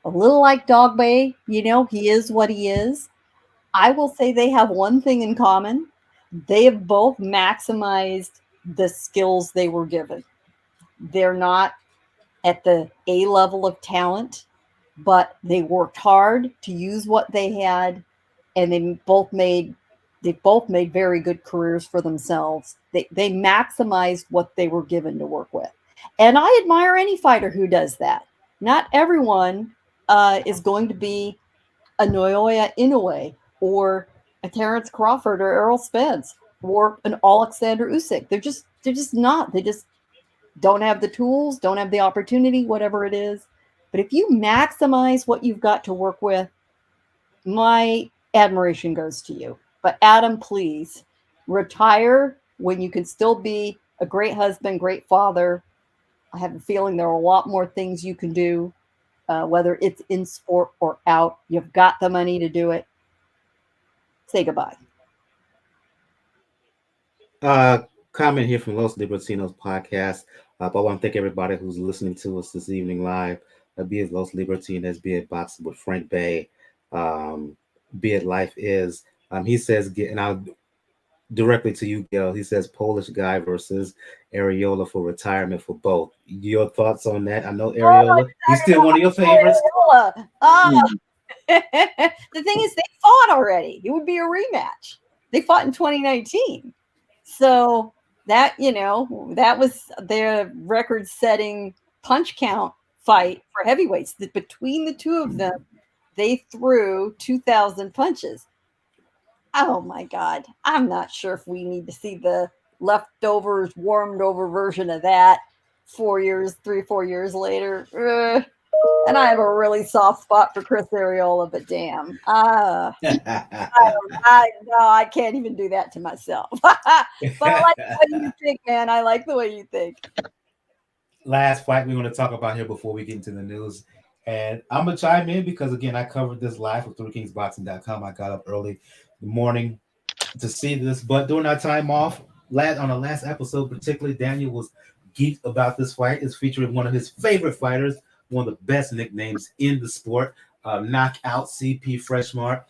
Speaker 3: a little like Dogboe, he is what he is. I will say they have one thing in common. They have both maximized the skills they were given. They're not at the A level of talent, but they worked hard to use what they had, and they both made very good careers for themselves. They maximized what they were given to work with. And I admire any fighter who does that. Not everyone is going to be a Naoya Inoue or a Terrence Crawford or Errol Spence or an Alexander Usyk. They're just not. They just don't have the tools, don't have the opportunity, whatever it is. But if you maximize what you've got to work with, my admiration goes to you. But Adam, please retire when you can still be a great husband, great father. I have a feeling there are a lot more things you can do, whether it's in sport or out. You've got the money to do it. Say goodbye.
Speaker 1: Comment here from Los Libertinos podcast. But I want to thank everybody who's listening to us this evening live. Be it Los Libertinos, be it Boxing with Frank Bay, be it Life Is. He says, and I'll directly to you, Gil. He says Polish guy versus Areola for retirement for both. Your thoughts on that? I know Areola. He's still one of your favorites.
Speaker 3: The thing is, they fought already. It would be a rematch. They fought in 2019. So that, that was their record-setting punch count fight for heavyweights. Between the two of them, they threw 2,000 punches. Oh my God. I'm not sure if we need to see the leftovers, warmed over version of that 3 or 4 years later. And I have a really soft spot for Chris Areola, but damn. I can't even do that to myself. But I like the way you think, man. I like the way you think.
Speaker 1: Last fight we want to talk about here before we get into the news. And I'm going to chime in because, again, I covered this live with ThreeKingsBoxing.com. I got up early in the morning to see this. But during our time off, on the last episode, particularly, Daniel was geeked about this fight. It's featuring one of his favorite fighters, one of the best nicknames in the sport, Knockout CP Freshmart.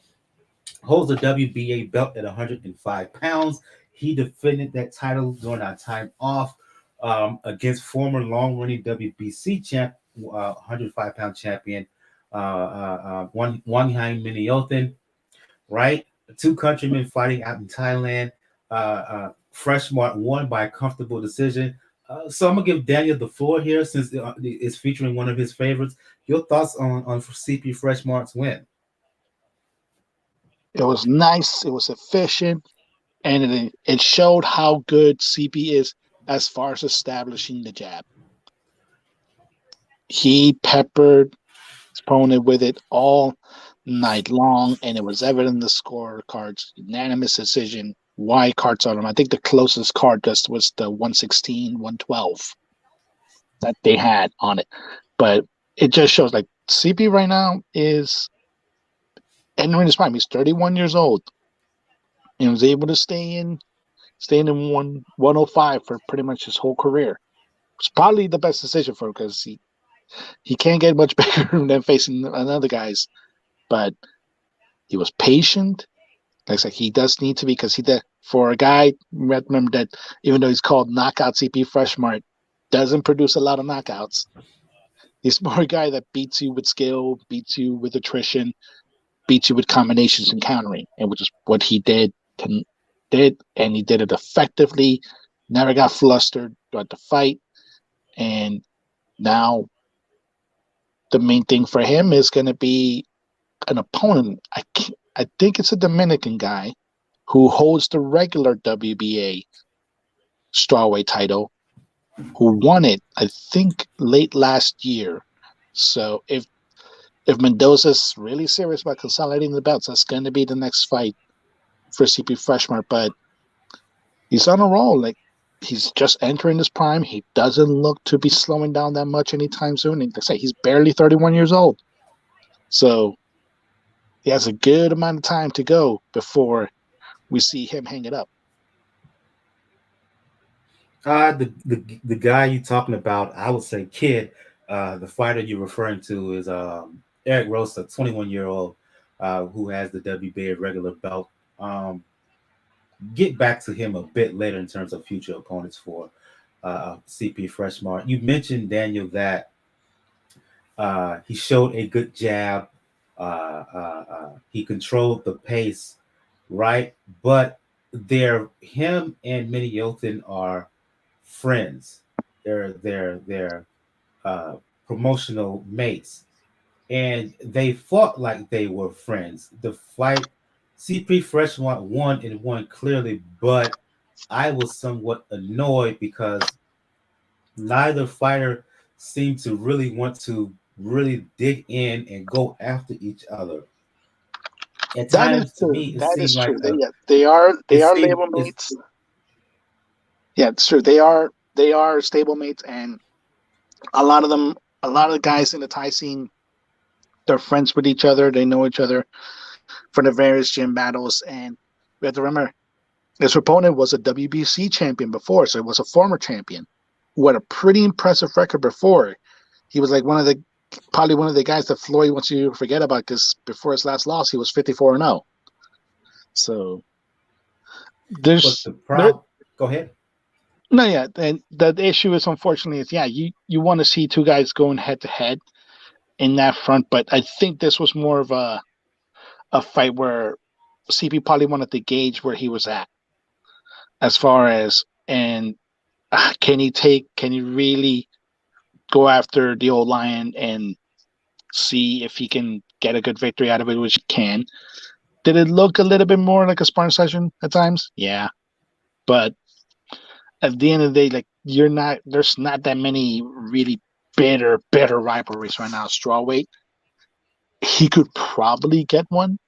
Speaker 1: Holds a WBA belt at 105 pounds. He defended that title during our time off against former long-running WBC champ, 105-pound champion, Wanheng Meenayothin, right? Two countrymen fighting out in Thailand. Freshmart won by a comfortable decision. So I'm going to give Daniel the floor here since it's featuring one of his favorites. Your thoughts on CP Freshmart's win?
Speaker 2: It was nice. It was efficient. And it showed how good CP is as far as establishing the jab. He peppered his opponent with it all night long, and it was evident in the scorecards. Unanimous decision. Wide cards on him. I think the closest card just was the 116, 112 that they had on it. But it just shows like CP right now is entering his prime. He's 31 years old and was able to stay in 105 for pretty much his whole career. It's probably the best decision for him because he can't get much bigger than facing other guys. But he was patient. Like I said, he does need to be because for a guy, remember that even though he's called Knockout CP Freshmart, doesn't produce a lot of knockouts. He's more a guy that beats you with skill, beats you with attrition, beats you with combinations and countering, and which is what he did, and he did it effectively. Never got flustered throughout the fight, and now the main thing for him is going to be an opponent. I think it's a Dominican guy who holds the regular WBA strawweight title, who won it, I think, late last year. So if Mendoza's really serious about consolidating the belts, that's going to be the next fight for CP Freshmart. But he's on a roll. Like, he's just entering his prime. He doesn't look to be slowing down that much anytime soon. And they say he's barely 31 years old. So he has a good amount of time to go before we see him hang it up.
Speaker 1: The guy you're talking about, I would say kid, the fighter you're referring to is Eric Rosa, 21-year-old, who has the WBA regular belt. Get back to him a bit later in terms of future opponents for CP Freshmart. You mentioned, Daniel, that he showed a good jab. He controlled the pace, right? But him and Meenayothin are friends. They're promotional mates, and they fought like they were friends. The fight, CP Freshmart won and won clearly, but I was somewhat annoyed because neither fighter seemed to really want to really dig in and go after each other. at
Speaker 2: That is
Speaker 1: times to
Speaker 2: true.
Speaker 1: me it
Speaker 2: That is
Speaker 1: seemed
Speaker 2: true.
Speaker 1: like
Speaker 2: They are
Speaker 1: it seemed
Speaker 2: label mates. Yeah, it's true. They are stable mates, and a lot of them, a lot of the guys in the Thai scene, they're friends with each other. They know each other from the various gym battles, and we have to remember his opponent was a WBC champion before, so it was a former champion who had a pretty impressive record before. He was like probably one of the guys that Floyd wants you to forget about because before his last loss, he was 54-0. So
Speaker 1: but
Speaker 2: there's
Speaker 1: the
Speaker 2: there
Speaker 1: problem. Go ahead.
Speaker 2: no yeah, and the issue is unfortunately is yeah, you want to see two guys going head to head in that front, but I think this was more of a fight where CP probably wanted to gauge where he was at as far as and can he really go after the old lion and see if he can get a good victory out of it, which he can. Did it look a little bit more like a sparring session at times? Yeah. But at the end of the day, like there's not that many really bitter rivalries right now. Strawweight. He could probably get one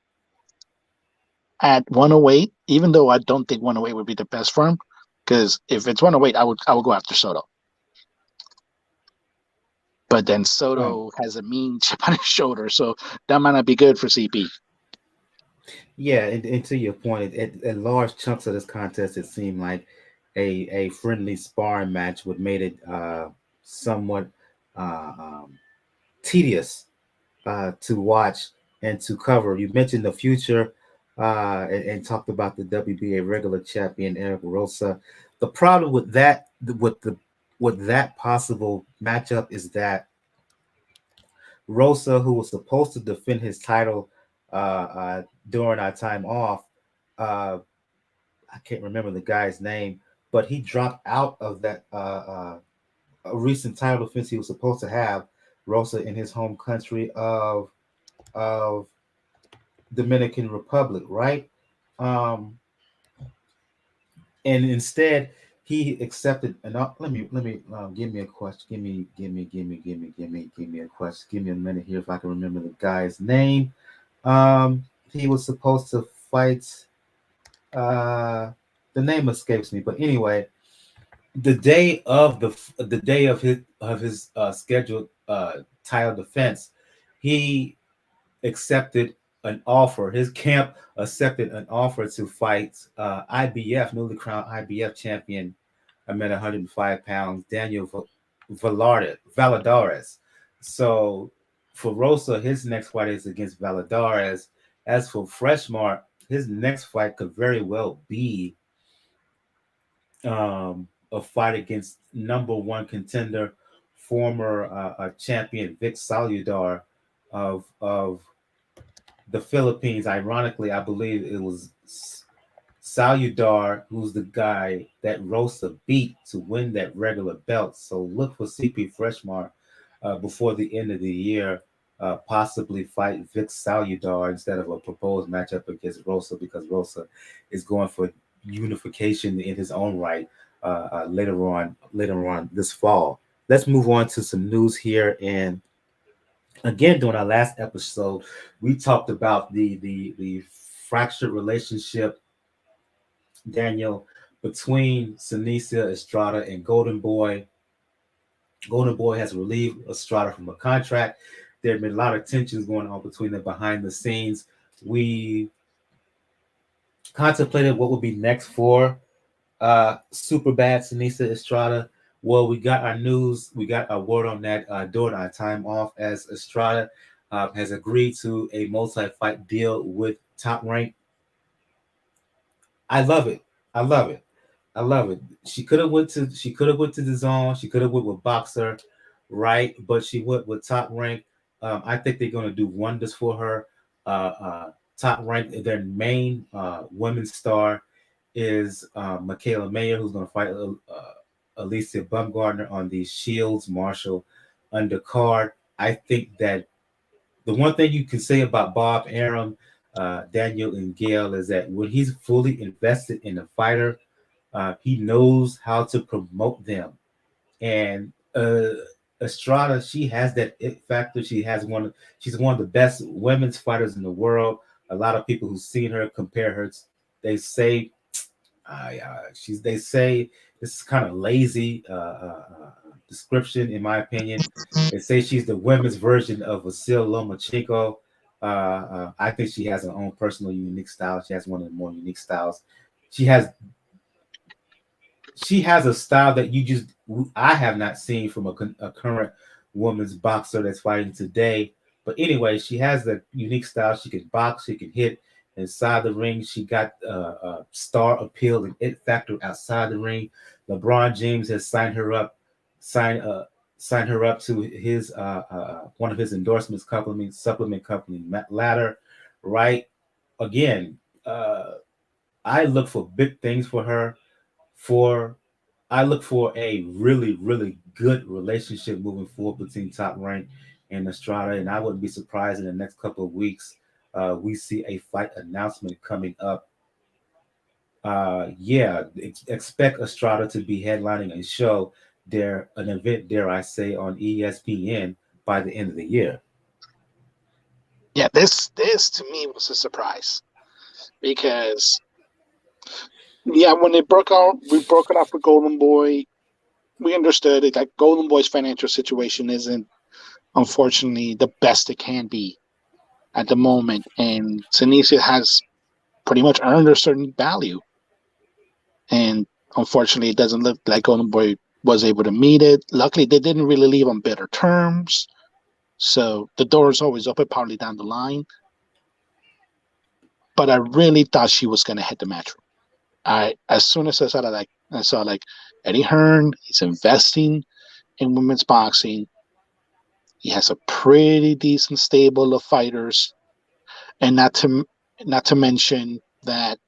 Speaker 2: at 108, even though I don't think 108 would be the best for him. Because if it's 108, I would go after Soto. But then
Speaker 1: Right.
Speaker 2: Soto has a mean chip on his shoulder, so that might not be good for CP.
Speaker 1: Yeah, and to your point, at large chunks of this contest, it seemed like a friendly sparring match would made it somewhat uh, um, tedious to watch and to cover. You mentioned the future and talked about the WBA regular champion Eric Rosa. The problem with that possible matchup is that Rosa, who was supposed to defend his title during our time off, uh, I can't remember the guy's name, but he dropped out of that a recent title defense he was supposed to have. Rosa in his home country of Dominican Republic, right? Um, and instead he accepted and let me give me a question. Give me a question. Give me a minute here if I can remember the guy's name. He was supposed to fight. Uh, the name escapes me, but anyway, the day of his scheduled title defense, he accepted an offer. His camp accepted an offer to fight IBF, newly crowned IBF champion, I'm at 105 pounds, Daniel Valadares. So for Rosa, his next fight is against Valadares. As for Freshmart, his next fight could very well be a fight against number one contender, former champion Vic Saludar of the Philippines. Ironically, I believe it was Saludar who's the guy that Rosa beat to win that regular belt. So look for CP Freshmart before the end of the year, possibly fight Vic Saludar instead of a proposed matchup against Rosa because Rosa is going for unification in his own right later on this fall. Let's move on to some news here. And again, during our last episode, we talked about the fractured relationship, Daniel, between Seniesa, Estrada, and Golden Boy. Golden Boy has relieved Estrada from a contract. There have been a lot of tensions going on between them behind the scenes. We contemplated what would be next for super bad Seniesa Estrada. Well, we got our news, we got a word on that during our time off as Estrada has agreed to a multi-fight deal with Top Rank. I love it. I love it. I love it. She could have went to the zone. She could have went with Boxer, right? But she went with Top Rank. I think they're going to do wonders for her. Top Rank, their main women's star is Michaela Mayer, who's going to fight Alicia Bumgardner on the Shields Marshall undercard. I think that the one thing you can say about Bob Arum, Daniel, and Gail is that when he's fully invested in a fighter, he knows how to promote them. And Estrada, she has that it factor. She's one of the best women's fighters in the world. A lot of people who've seen her compare her. They say, they say this is kind of lazy description, in my opinion. They say she's the women's version of Vasil Lomachenko. I think she has her own personal unique style. She has one of the more unique styles. She has a style that I have not seen from a current women's boxer that's fighting today. But anyway, she has the unique style. She can box, she can hit inside the ring. She got star appeal and it factor outside the ring. LeBron James has signed her up to his one of his endorsements supplement company Ladder. Right, again, I look for big things for her. I look for a really, really good relationship moving forward between Top Rank and Estrada, and I wouldn't be surprised in the next couple of weeks we see a fight announcement coming up. Expect Estrada to be headlining a show an event, dare I say, on ESPN by the end of the year.
Speaker 2: Yeah, this to me was a surprise because when we broke it off with Golden Boy. We understood it, that Golden Boy's financial situation isn't, unfortunately, the best it can be at the moment, and Seniesa has pretty much earned a certain value, and unfortunately, it doesn't look like Golden Boy was able to meet it. Luckily, they didn't really leave on better terms, so the door is always open, probably down the line. But I really thought she was going to hit the matchroom. As soon as I saw Eddie Hearn, he's investing in women's boxing. He has a pretty decent stable of fighters, and not to mention that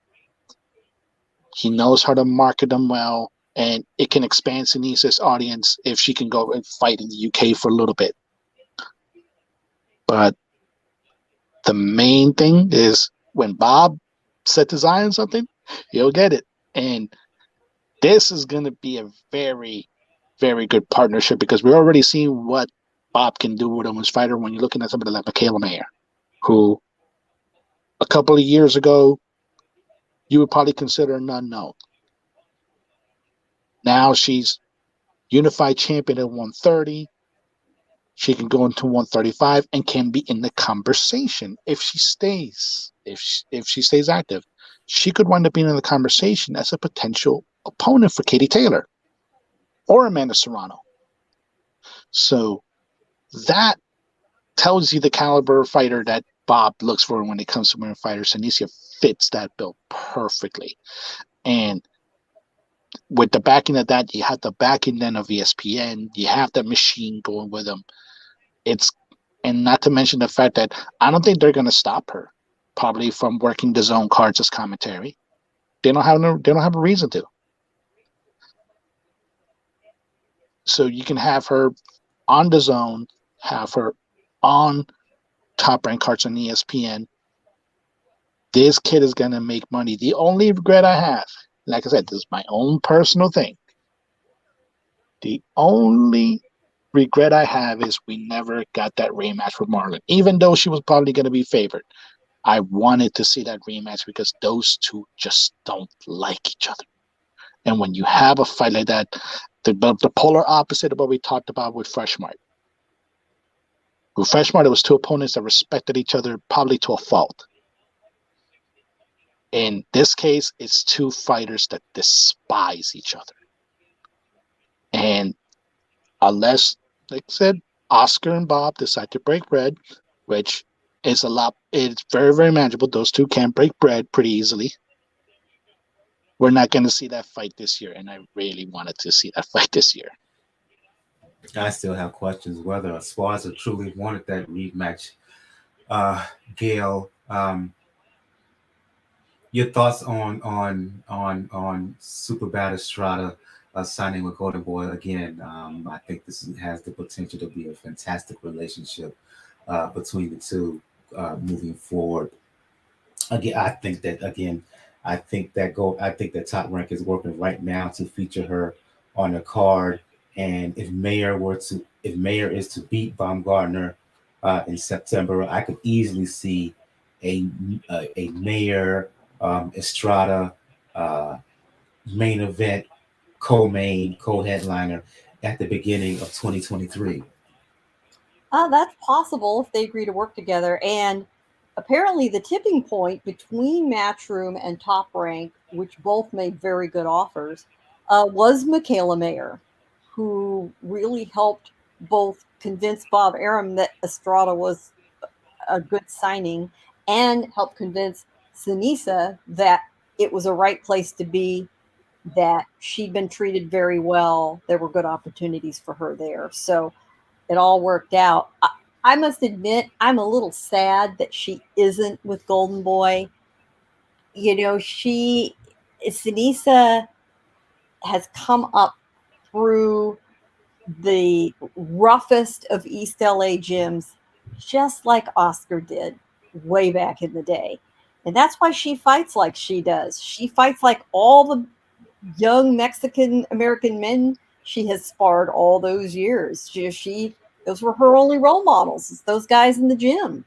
Speaker 2: he knows how to market them well, and it can expand Seniesa's audience if she can go and fight in the UK for a little bit. But the main thing is when Bob sets his eye on something, he'll get it. And this is going to be a very, very good partnership because we're already seeing what Bob can do with a women's fighter when you're looking at somebody like Michaela Mayer, who a couple of years ago you would probably consider an unknown. Now she's unified champion at 130. She can go into 135 and can be in the conversation if she stays active. She could wind up being in the conversation as a potential opponent for Katie Taylor or Amanda Serrano. So that tells you the caliber of fighter that Bob looks for when it comes to women fighters. Seniesa fits that bill perfectly. And with the backing of that, you have the backing then of ESPN. You have that machine going with them. And not to mention the fact that I don't think they're going to stop her probably from working the zone cards as commentary. They don't have a reason to. So you can have her on the zone, have her on Top Rank cards on ESPN. This kid is going to make money. The only regret I have, like I said, this is my own personal thing. The only regret I have is we never got that rematch with Marlen, even though she was probably going to be favored. I wanted to see that rematch because those two just don't like each other. And when you have a fight like that, the polar opposite of what we talked about with Freshmart. With Freshmart, it was two opponents that respected each other probably to a fault. In this case, it's two fighters that despise each other. And unless, like I said, Oscar and Bob decide to break bread, which is it's very, very manageable. Those two can break bread pretty easily. We're not going to see that fight this year, and I really wanted to see that fight this year.
Speaker 1: I still have questions whether Esparza truly wanted that rematch. Gail, your thoughts on Super Bad Estrada signing with Golden Boy again? I think this has the potential to be a fantastic relationship between the two moving forward. I think that Top Rank is working right now to feature her on the card. And if Mayer is to beat Baumgartner in September, I could easily see a mayor, Estrada, main event, co-main, co-headliner at the beginning of 2023.
Speaker 3: That's possible if they agree to work together. And apparently, the tipping point between Matchroom and Top Rank, which both made very good offers, was Michaela Mayer, who really helped both convince Bob Arum that Estrada was a good signing and helped convince Seniesa that it was a right place to be, that she'd been treated very well. There were good opportunities for her there. So it all worked out. I must admit, I'm a little sad that she isn't with Golden Boy. Seniesa has come up through the roughest of East LA gyms, just like Oscar did way back in the day. And that's why she fights like she does. She fights like all the young Mexican American men she has sparred all those years. Those were her only role models. It's those guys in the gym.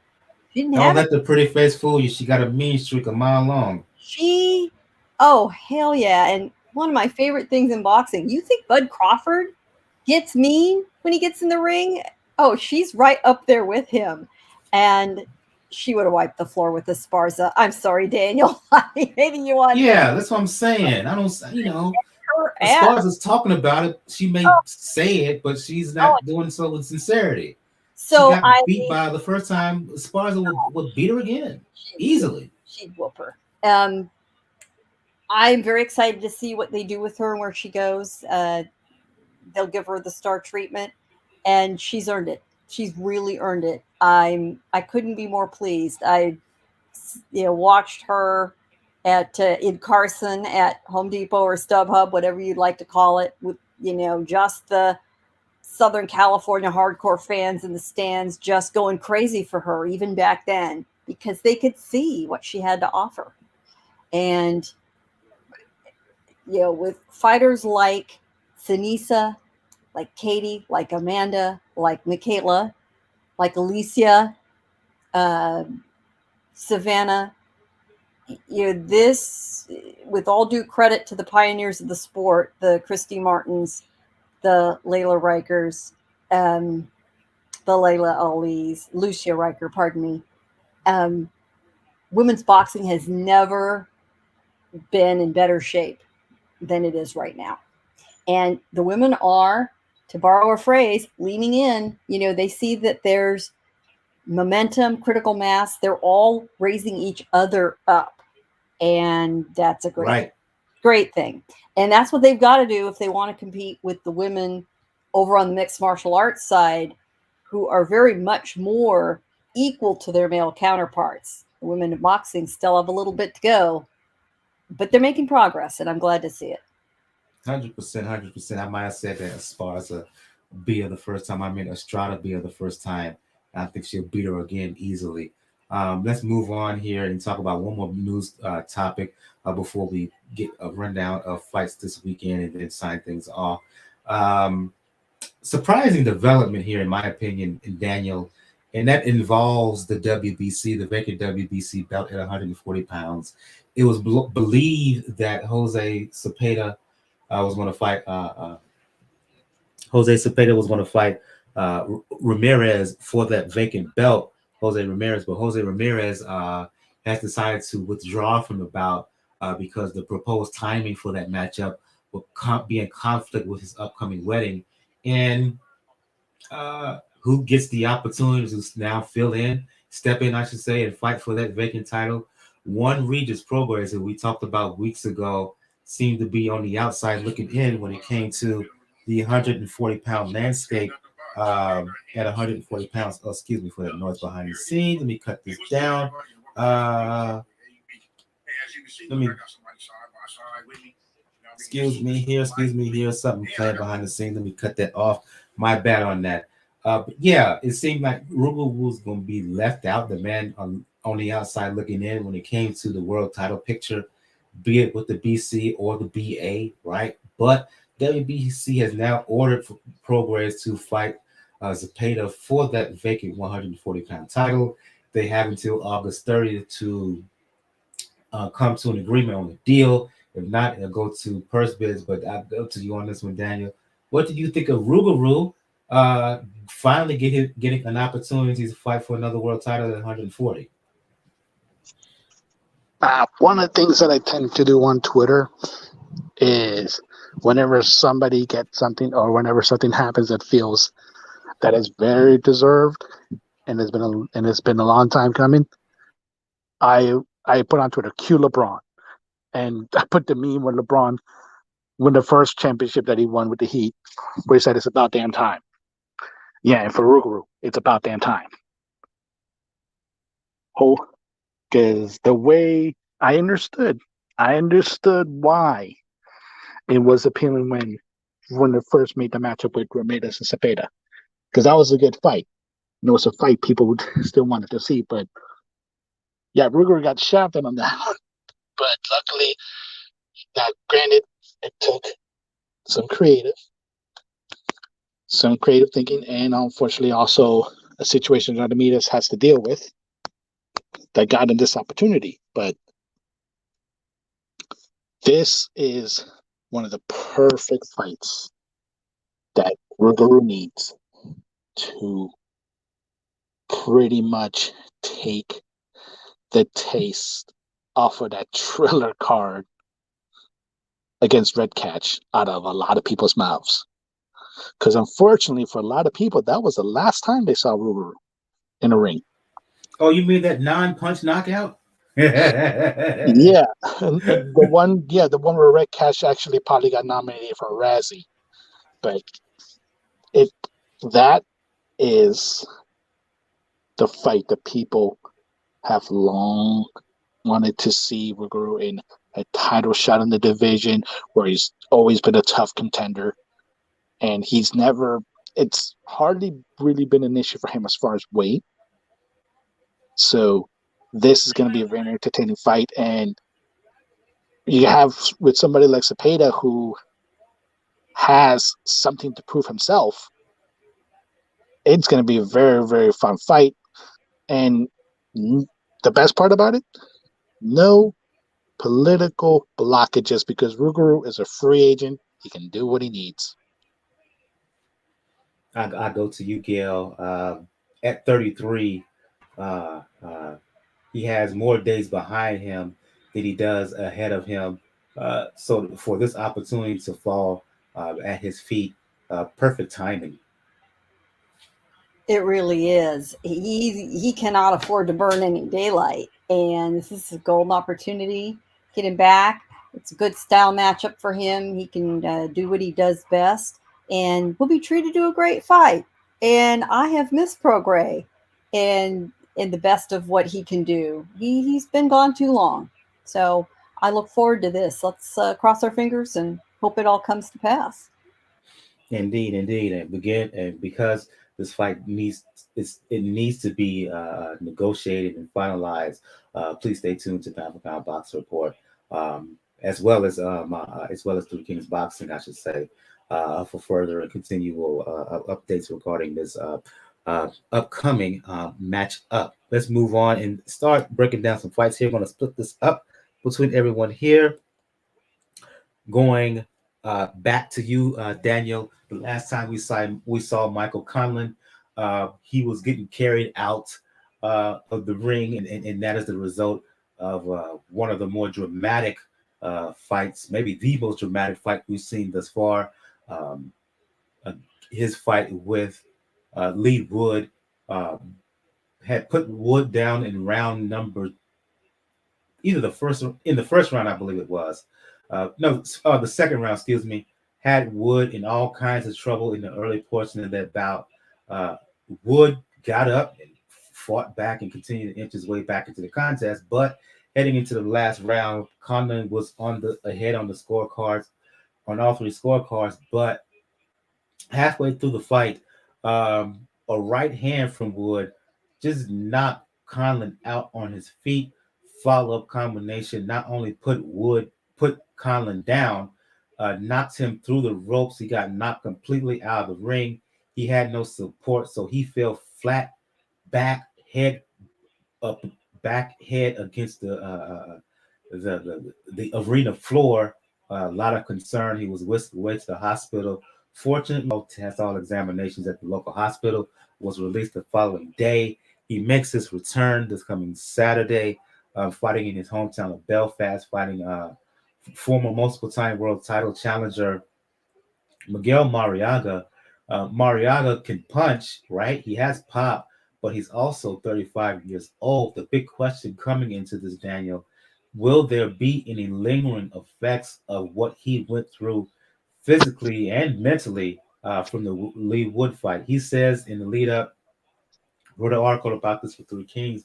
Speaker 3: She didn't
Speaker 1: Don't
Speaker 3: have
Speaker 1: let the pretty face fool you. She got a mean streak a mile long.
Speaker 3: Oh hell yeah! And one of my favorite things in boxing. You think Bud Crawford gets mean when he gets in the ring? Oh, she's right up there with him, and she would have wiped the floor with Esparza. I'm sorry, Daniel. Maybe you want.
Speaker 1: Yeah, that's what I'm saying. I don't,
Speaker 3: her
Speaker 1: as far as talking about it, she may say it, but she's not doing so with sincerity.
Speaker 3: So
Speaker 1: she got beat by the first time. Esparza would beat her again easily.
Speaker 3: She'd whoop her. I'm very excited to see what they do with her and where she goes. They'll give her the star treatment, and she's earned it. She's really earned it. I couldn't be more pleased. I watched her in Carson at Home Depot or StubHub, whatever you'd like to call it, with just the Southern California hardcore fans in the stands just going crazy for her, even back then, because they could see what she had to offer. And with fighters like Seniesa, like Katie, like Amanda, like Michaela, like Alicia, Savannah, this, with all due credit to the pioneers of the sport, the Christy Martins, the Layla Rikers, the Layla Ali's, Lucia Riker, pardon me. Women's boxing has never been in better shape than it is right now. And the women are, to borrow a phrase, leaning in. They see that there's momentum, critical mass. They're all raising each other up. And that's a great thing. And that's what they've got to do if they want to compete with the women over on the mixed martial arts side, who are very much more equal to their male counterparts. The women in boxing still have a little bit to go, but they're making progress, and I'm glad to see it.
Speaker 1: 100%. I might have said that Esparza beat her the first time. I mean, Estrada beat her the first time. I think she'll beat her again easily. Let's move on here and talk about one more news topic before we get a rundown of fights this weekend and then sign things off. Surprising development here, in my opinion, Daniel, and that involves the WBC, the vacant WBC belt at 140 pounds. It was believed that Jose Zepeda was going to fight. Jose Zepeda was going to fight Ramirez for that vacant belt. But Jose Ramirez has decided to withdraw from the bout because the proposed timing for that matchup will be in conflict with his upcoming wedding. And who gets the opportunity to now step in, I should say, and fight for that vacant title? One Regis Prograis, that we talked about weeks ago, seemed to be on the outside looking in when it came to the 140-pound landscape at 140 pounds. Oh, excuse me for that noise behind the scenes. Let me cut this down. Excuse me here. Something playing behind the scenes. Let me cut that off. My bad on that. But yeah, it seemed like Rugal was going to be left out, the man on the outside looking in when it came to the world title picture, be it with the BC or the BA, right? But WBC has now ordered Prograis to fight Zepeda for that vacant 140-pound title. They have until August 30th to come to an agreement on the deal. If not, it'll go to purse bids. But I'll go to you on this one, Daniel. What did you think of Rougarou finally getting an opportunity to fight for another world title at 140?
Speaker 2: One of the things that I tend to do on Twitter is whenever somebody gets something or whenever something happens that feels that is very deserved and it's been a long time coming, I put on Twitter Q LeBron, and I put the meme when LeBron won the first championship that he won with the Heat, where he said it's about damn time. Yeah, and for Rougarou, it's about damn time. Oh, because the way I understood why it was appealing when they first made the matchup with Ramirez and Zepeda, because that was a good fight. It was a fight people would still wanted to see, but yeah, Rougarou got shafted on that one. But luckily, granted, it took some creative thinking, and unfortunately also a situation that Ramirez has to deal with that got him this opportunity. But this is one of the perfect fights that Rougarou needs to pretty much take the taste off of that Triller card against Red Catch out of a lot of people's mouths. Because unfortunately for a lot of people, that was the last time they saw Rougarou in a ring.
Speaker 1: Oh, you mean that non-punch knockout?
Speaker 2: Yeah. And the one where Red Catch actually probably got nominated for a Razzie. But that is the fight that people have long wanted to see Rougarou in a title shot in the division, where he's always been a tough contender. And it's hardly really been an issue for him as far as weight. So this is going to be a very entertaining fight. And you have with somebody like Zepeda, who has something to prove himself, it's going to be a very, very fun fight. And the best part about it, no political blockages, because Rougarou is a free agent. He can do what he needs.
Speaker 1: I go to you, Gail. At 33, he has more days behind him than he does ahead of him. So for this opportunity to fall at his feet, perfect timing.
Speaker 3: It really is. He cannot afford to burn any daylight, and this is a golden opportunity. Get him back. It's a good style matchup for him. He can do what he does best, and will be treated to a great fight. And I have missed Prograis, and in the best of what he can do. He's been gone too long, so I look forward to this. Let's cross our fingers and hope it all comes to pass.
Speaker 1: Indeed, and because this fight needs to be negotiated and finalized. Please stay tuned to Pound for Pound Box Report, as well as Three Kings Boxing, I should say, for further and continual updates regarding this upcoming match up. Let's move on and start breaking down some fights here. I'm going to split this up between everyone here. Going back to you, Daniel. The last time we saw Michael Conlan, he was getting carried out of the ring, and that is the result of one of the more dramatic fights, maybe the most dramatic fight we've seen thus far. His fight with Lee Wood had put Wood down in round number, either the first round, I believe it was. The second round, excuse me, had Wood in all kinds of trouble in the early portion of that bout. Wood got up and fought back and continued to inch his way back into the contest, but heading into the last round, Conlan was ahead on the scorecards, on all three scorecards, but halfway through the fight, a right hand from Wood just knocked Conlan out on his feet. Follow-up combination not only put Conlan down, knocked him through the ropes. He got knocked completely out of the ring. He had no support, so he fell flat back, head up back head against the arena floor. A lot of concern. He was whisked away to the hospital. Fortunately, test all examinations at the local hospital, was released the following day. He makes his return this coming Saturday, fighting in his hometown of Belfast, fighting former multiple-time world title challenger Miguel Mariaga. Mariaga can punch, right? He has pop, but he's also 35 years old. The big question coming into this, Daniel, will there be any lingering effects of what he went through physically and mentally from the Lee Wood fight? He says in the lead up, wrote an article about this for Three Kings.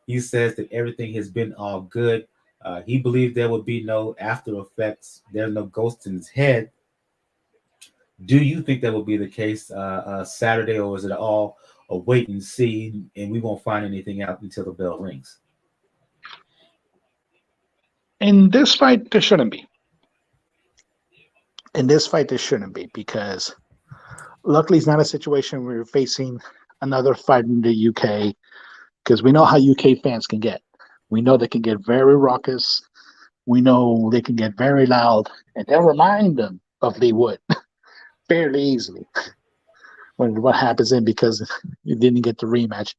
Speaker 1: He says that everything has been all good. He believed there would be no after effects. There's no ghost in his head. Do you think that will be the case Saturday, or is it all a wait and see, and we won't find anything out until the bell rings?
Speaker 2: In this fight, there shouldn't be. Because luckily it's not a situation where we're facing another fight in the UK, because we know how UK fans can get. We know they can get very raucous. We know they can get very loud, and they'll remind them of Lee Wood fairly easily when what happens in because you didn't get the rematch.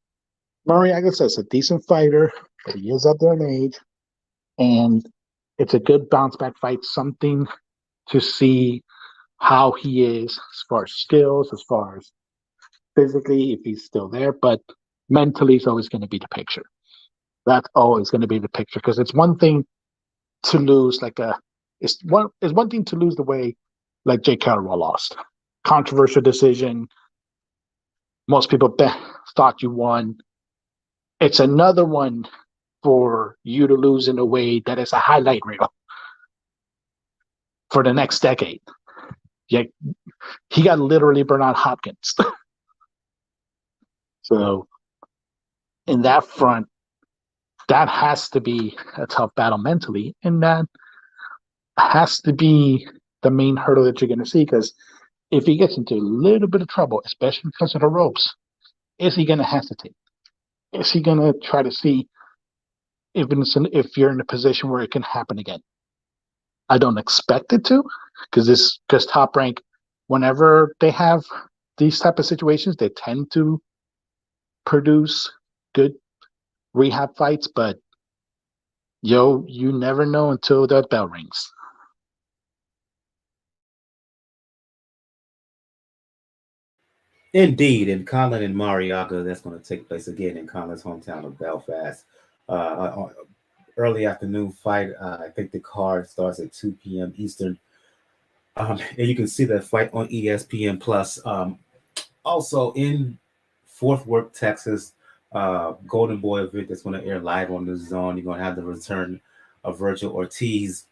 Speaker 2: Mariaga is a decent fighter, but he is up there in age, and it's a good bounce back fight, something to see how he is as far as skills, as far as physically, if he's still there, but mentally is always going to be the picture. That's always going to be the picture, because it's one thing to lose it's one thing to lose the way like Jake Catterall lost. Controversial decision. Most people thought you won. It's another one for you to lose in a way that is a highlight reel for the next decade. Yeah, he got literally Bernard Hopkins. So in that front, that has to be a tough battle mentally, and that has to be the main hurdle that you're going to see, because if he gets into a little bit of trouble, especially because of the ropes, is he going to hesitate? Is he going to try to see if you're in a position where it can happen again? I don't expect it to, because Top Rank, whenever they have these type of situations, they tend to produce good rehab fights, but you never know until that bell rings.
Speaker 1: Indeed, in Conlan and Mariaga, that's going to take place again in Conlan's hometown of Belfast. Early afternoon fight. I think the card starts at 2 p.m. Eastern. And you can see that fight on ESPN Plus. Also in Fort Worth, Texas, Golden Boy event that's going to air live on the Zone. You're going to have the return of Vergil Ortiz.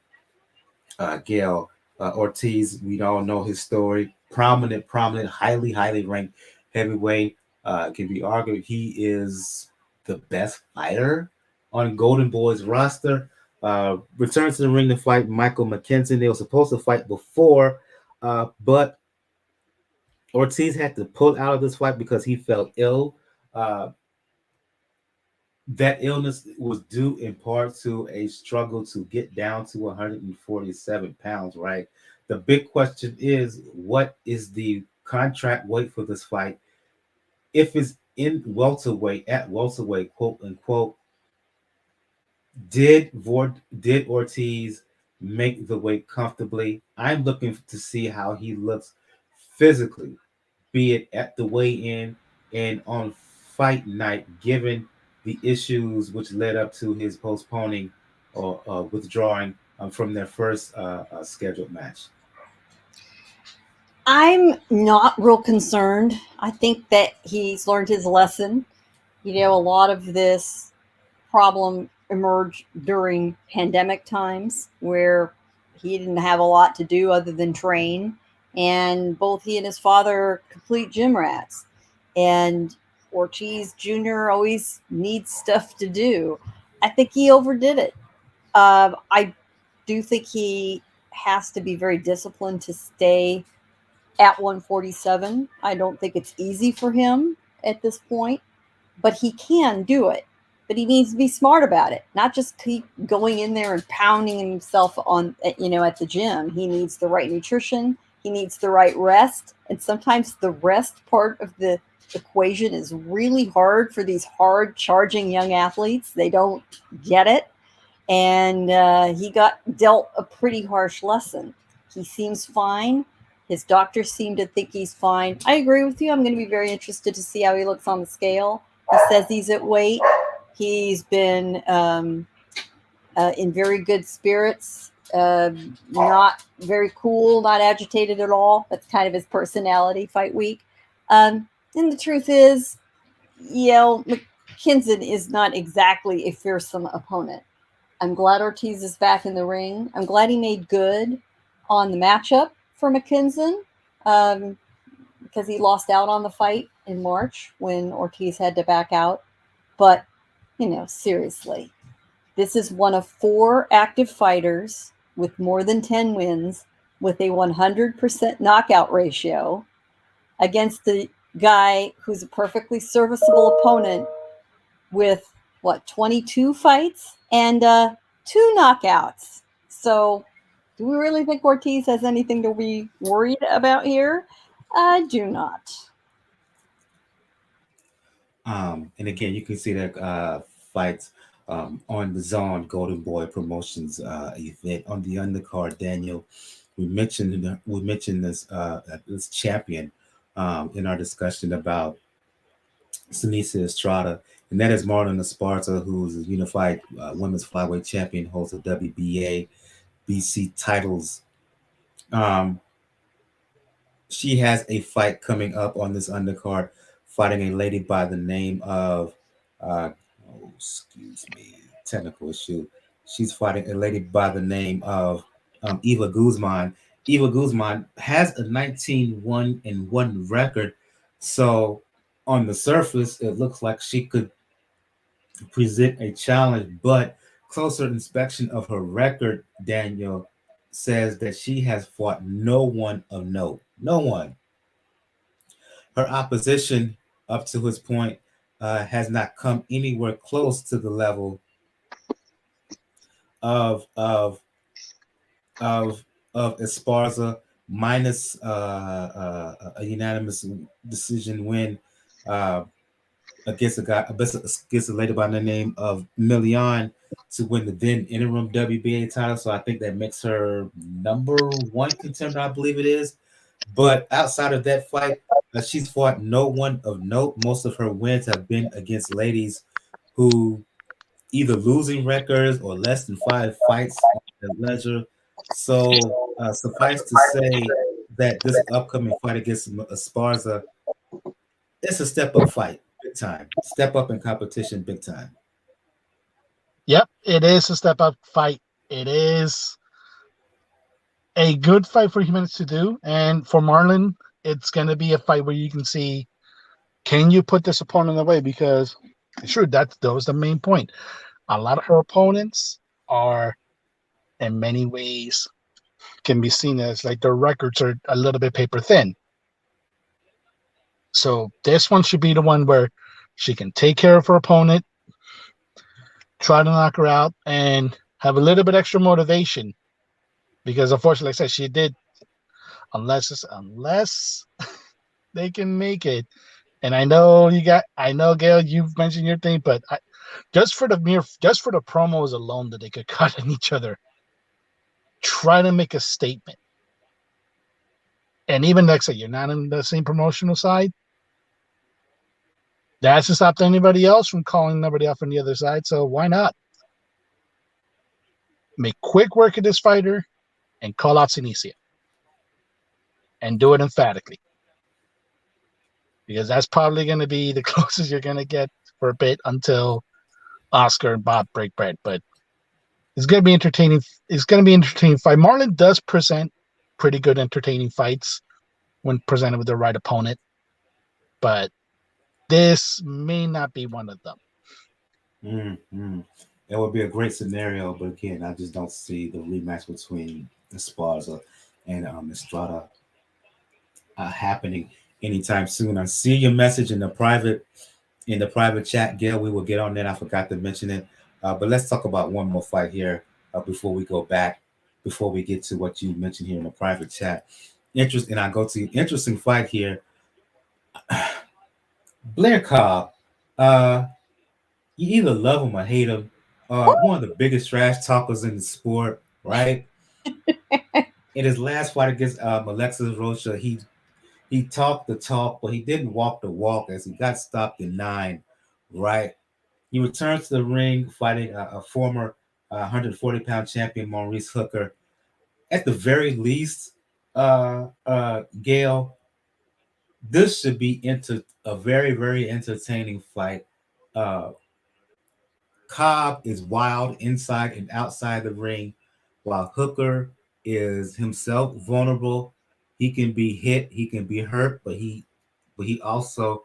Speaker 1: Gail Ortiz, we all know his story. Prominent, highly ranked heavyweight. Can be argued he is the best fighter on Golden Boy's roster. Returns to the ring to fight Michael McKinson. They were supposed to fight before, but Ortiz had to pull out of this fight because he felt ill. That illness was due in part to a struggle to get down to 147 pounds, right? The big question is, what is the contract weight for this fight? If it's in welterweight, quote unquote, did Ortiz make the weight comfortably? I'm looking to see how he looks physically, be it at the weigh-in and on fight night, given the issues which led up to his postponing or withdrawing from their first scheduled match.
Speaker 3: I'm not real concerned. I think that he's learned his lesson. A lot of this problem emerged during pandemic times where he didn't have a lot to do other than train. And both he and his father are complete gym rats. And Ortiz Jr. always needs stuff to do. I think he overdid it. I do think he has to be very disciplined to stay at 147. I don't think it's easy for him at this point, but he can do it. but he needs to be smart about it, not just keep going in there and pounding himself on, at the gym. He needs the right nutrition. He needs the right rest. And sometimes the rest part of the equation is really hard for these hard charging young athletes. They don't get it. And he got dealt a pretty harsh lesson. He seems fine. His doctors seem to think he's fine. I agree with you. I'm going to be very interested to see how he looks on the scale. He says he's at weight. He's been in very good spirits, not very cool, not agitated at all. That's kind of his personality, fight week. And the truth is, McKinson is not exactly a fearsome opponent. I'm glad Ortiz is back in the ring. I'm glad he made good on the matchup for McKinson, because he lost out on the fight in March when Ortiz had to back out. But, seriously, this is one of 4 active fighters with more than 10 wins with a 100% knockout ratio against the guy who's a perfectly serviceable opponent with, 22 fights and 2 knockouts. So do we really think Ortiz has anything to be worried about here? I do not.
Speaker 1: And again, you can see that fights on the Zone Golden Boy Promotions event on the undercard. Daniel, we mentioned this champion in our discussion about Seniesa Estrada, and that is Marlen Esparza, who's a unified women's flyweight champion, holds the WBC titles. She has a fight coming up on this undercard, fighting a lady by the name of, technical issue. She's fighting a lady by the name of Eva Guzman. Eva Guzman has a 19-1-1 record. So on the surface, it looks like she could present a challenge, but closer inspection of her record, Daniel, says that she has fought no one of note. No one. Her opposition up to this point has not come anywhere close to the level of Esparza, minus a unanimous decision win against a lady by the name of Meenayothin to win the then interim WBA title. So I think that makes her #1 contender, I believe it is. But outside of that fight, she's fought no one of note. Most of her wins have been against ladies who either losing records or less than 5 fights on their ledger. So suffice to say that this upcoming fight against Esparza, it's a step-up fight, big time. Step up in competition, big time.
Speaker 2: Yep, it is a step-up fight. It is a good fight for humans to do. And for Marlen, it's going to be a fight where you can see, can you put this opponent away? Because, sure, that was the main point. A lot of her opponents are, in many ways, can be seen as like their records are a little bit paper thin. So this one should be the one where she can take care of her opponent, try to knock her out, and have a little bit extra motivation. Because unfortunately, like I said, she did, unless they can make it. And I know Gail, you've mentioned your thing, but just for the promos alone that they could cut on each other, try to make a statement. And even like I said, you're not in the same promotional side. That hasn't stopped anybody else from calling nobody off on the other side. So why not make quick work of this fighter and call out Seniesa and do it emphatically? Because that's probably going to be the closest you're going to get for a bit until Oscar and Bob break bread. But it's going to be entertaining. It's going to be an entertaining fight. Marlen does present pretty good entertaining fights when presented with the right opponent. But this may not be one of them.
Speaker 1: Mm-hmm. That would be a great scenario. But again, I just don't see the rematch between Esparza and Estrada happening anytime soon. I see your message in the private in the private chat, Gail. We will get on that. I forgot to mention it. But let's talk about one more fight here before we go back, before we get to what you mentioned here in the private chat. And I go to interesting fight here. Blair Cobb. You either love him or hate him. One of the biggest trash talkers in the sport, right? In his last fight against Alexis Rocha, he talked the talk, but he didn't walk the walk as he got stopped in 9, right? He returns to the ring fighting a former 140-pound champion, Maurice Hooker. At the very least, Gail, this should be into a very, very entertaining fight. Uh, Cobb is wild inside and outside the ring, while Hooker is himself vulnerable. He can be hit, he can be hurt, but he also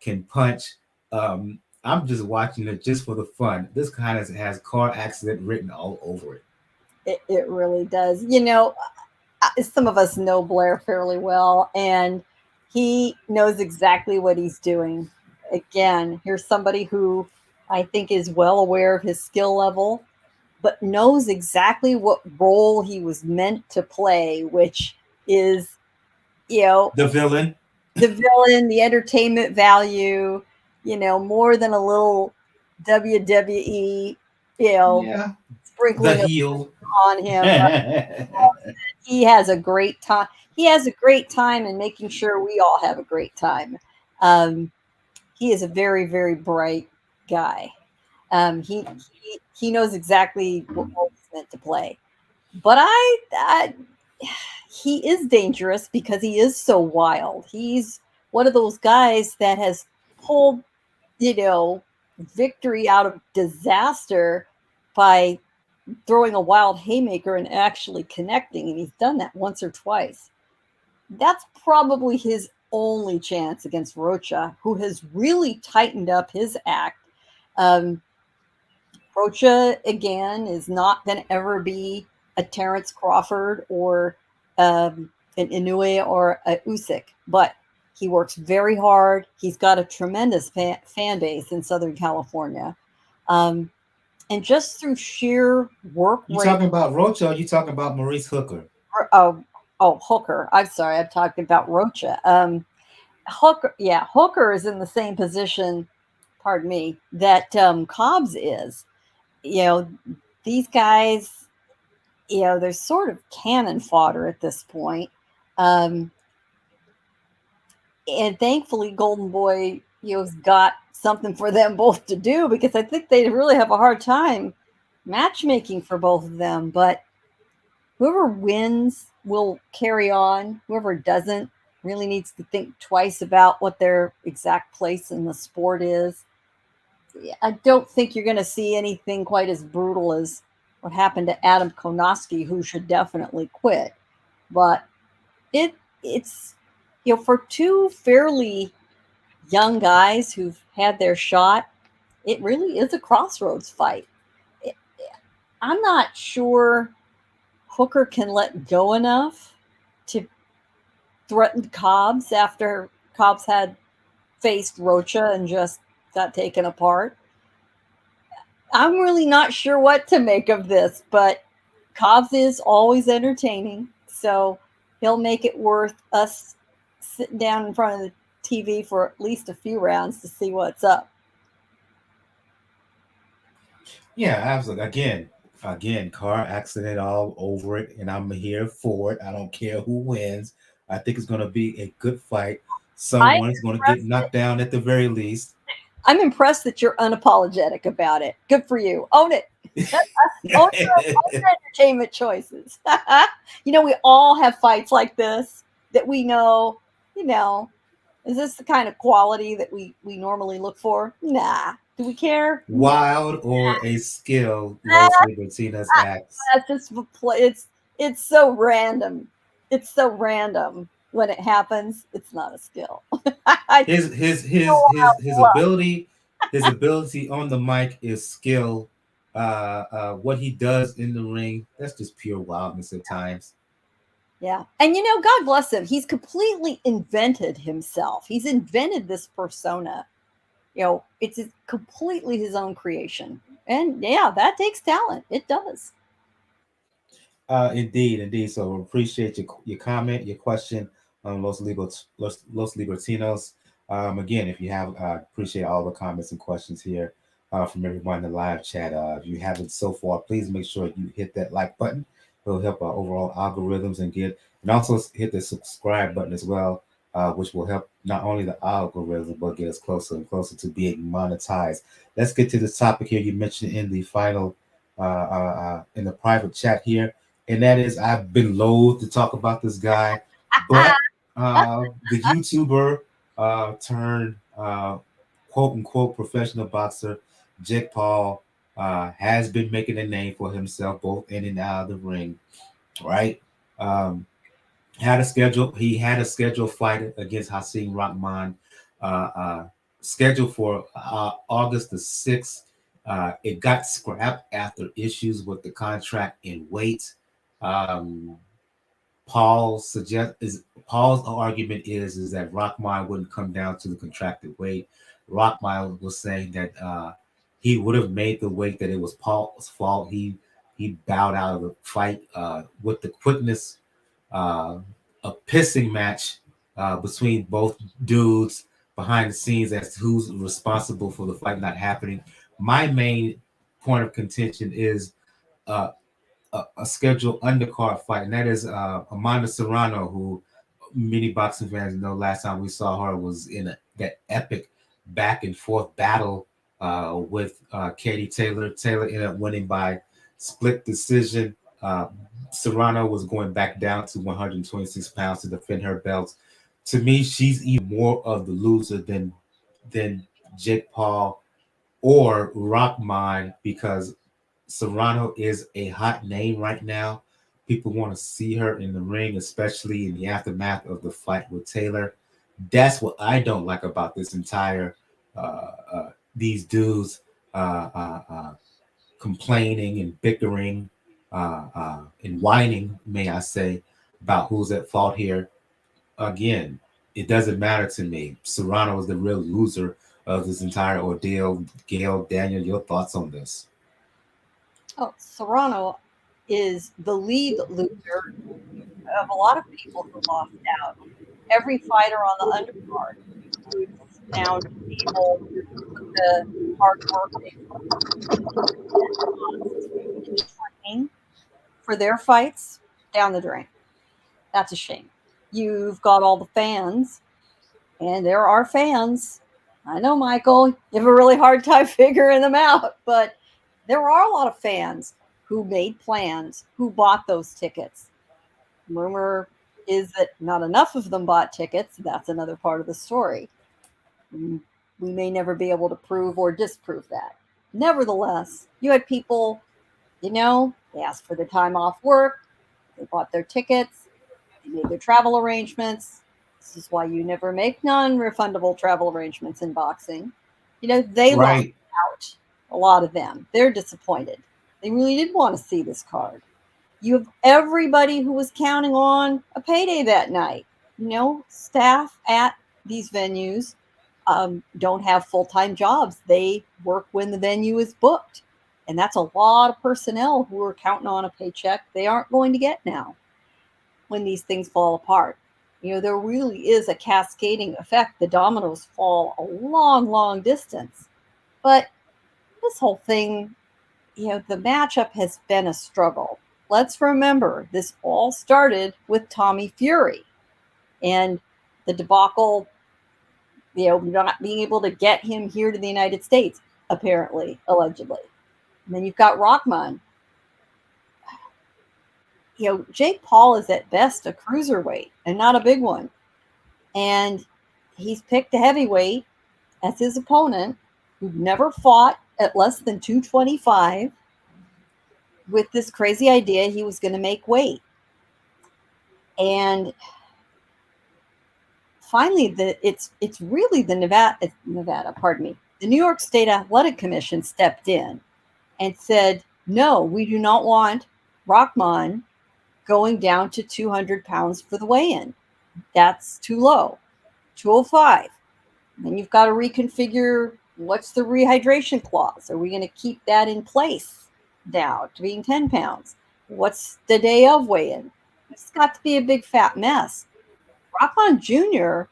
Speaker 1: can punch. I'm just watching it just for the fun. This kind of has car accident written all over it.
Speaker 3: It really does. Some of us know Blair fairly well, and he knows exactly what he's doing. Again, here's somebody who I think is well aware of his skill level, but knows exactly what role he was meant to play, which is,
Speaker 1: The villain.
Speaker 3: The entertainment value, more than a little WWE, sprinkling
Speaker 1: The heel
Speaker 3: on him. He has a great time. He has a great time in making sure we all have a great time. He is a very, very bright guy. He knows exactly what role he's meant to play. But he is dangerous because he is so wild. He's one of those guys that has pulled, victory out of disaster by throwing a wild haymaker and actually connecting. And he's done that once or twice. That's probably his only chance against Rocha, who has really tightened up his act. Rocha, again, is not going to ever be a Terrence Crawford or an Inoue or a Usyk, but he works very hard. He's got a tremendous fan base in Southern California. And just through sheer work
Speaker 1: You
Speaker 3: rate.
Speaker 1: talking about Rocha or you talking about Maurice Hooker?
Speaker 3: Oh, Hooker. I'm sorry. I'm talking about Rocha. Hooker is in the same position, pardon me, that Cobbs is. These guys, they're sort of cannon fodder at this point. And thankfully, Golden Boy, has got something for them both to do, because I think they really have a hard time matchmaking for both of them. But whoever wins will carry on. Whoever doesn't really needs to think twice about what their exact place in the sport is. I don't think you're going to see anything quite as brutal as what happened to Adam Konoski, who should definitely quit. But it's for two fairly young guys who've had their shot, it really is a crossroads fight. I'm not sure Hooker can let go enough to threaten Cobbs after Cobbs had faced Rocha and just got taken apart. I'm really not sure what to make of this, but Cobbs is always entertaining, so he'll make it worth us sitting down in front of the TV for at least a few rounds to see what's up.
Speaker 1: Yeah, absolutely. Again, car accident all over it, and I'm here for it. I don't care who wins. I think it's going to be a good fight. Someone's going to get knocked down at the very least.
Speaker 3: I'm impressed that you're unapologetic about it. Good for you. Own it. Own your entertainment choices. We all have fights like this that we know, is this the kind of quality that we normally look for? Nah. Do we care?
Speaker 1: Wild or a skill, Los Libertinas acts.
Speaker 3: That's just it's so random. It's so random when it happens. It's not a skill.
Speaker 1: His ability on the mic is skill. What he does in the ring, that's just pure wildness at times.
Speaker 3: Yeah. And God bless him. He's completely invented himself. He's invented this persona. It's completely his own creation. And yeah, that takes talent. It does.
Speaker 1: Indeed. So appreciate your comment, your question on Los Libertinos. Again, if you have, appreciate all the comments and questions here from everyone in the live chat. If you haven't so far, please make sure you hit that like button. It'll help our overall algorithms and also hit the subscribe button as well, which will help not only the algorithm but get us closer and closer to being monetized. Let's get to the topic here. You mentioned in the final, in the private chat here, and that is I've been loath to talk about this guy, but the YouTuber turned quote unquote professional boxer Jake Paul has been making a name for himself both in and out of the ring, right? Um, he had a scheduled fight against Hasim Rahman, scheduled for August the 6th. It got scrapped after issues with the contract and weight. Um, Paul's argument is that Rahman wouldn't come down to the contracted weight. Rahman was saying that he would have made the weight, that it was Paul's fault. He bowed out of the fight with the quickness, a pissing match between both dudes behind the scenes as to who's responsible for the fight not happening. My main point of contention is a scheduled undercard fight, and that is Amanda Serrano, who many boxing fans know last time we saw her was in that epic back and forth battle with Katie Taylor. Taylor ended up winning by split decision. Serrano was going back down to 126 pounds to defend her belt. To me, she's even more of the loser than Jake Paul or Rahman, because Serrano is a hot name right now. People want to see her in the ring, especially in the aftermath of the fight with Taylor. That's what I don't like about this entire these dudes complaining and bickering and whining, may I say, about who's at fault here. Again, it doesn't matter to me. Serrano is the real loser of this entire ordeal. Gail, Daniel, your thoughts on this?
Speaker 3: Oh, Serrano is the lead loser of a lot of people who lost out. Every fighter on the undercard who's now able to put the hard work in training for their fights down the drain. That's a shame. You've got all the fans, and there are fans. I know, Michael, you have a really hard time figuring them out, but there are a lot of fans who made plans, who bought those tickets. Rumor is that not enough of them bought tickets. That's another part of the story. We may never be able to prove or disprove that. Nevertheless, you had people, they asked for their time off work, they bought their tickets, they made their travel arrangements. This is why you never make non-refundable travel arrangements in boxing. They lost out. A lot of them. They're disappointed. They really did want to see this card. You have everybody who was counting on a payday that night. Staff at these venues don't have full-time jobs. They work when the venue is booked. And that's a lot of personnel who are counting on a paycheck they aren't going to get now when these things fall apart. There really is a cascading effect. The dominoes fall a long, long distance. But this whole thing, the matchup has been a struggle. Let's remember, this all started with Tommy Fury and the debacle, not being able to get him here to the United States, apparently, allegedly. And then you've got Rahman. Jake Paul is at best a cruiserweight and not a big one. And he's picked a heavyweight as his opponent who never fought at less than 225 with this crazy idea he was going to make weight. And finally, it's really the the New York State Athletic Commission stepped in and said, no, we do not want Rahman going down to 200 pounds for the weigh-in. That's too low. 205. Then you've got to reconfigure What's the rehydration clause? Are we going to keep that in place now to being 10 pounds? What's the day of weigh-in? It's got to be a big fat mess. Rahman Jr.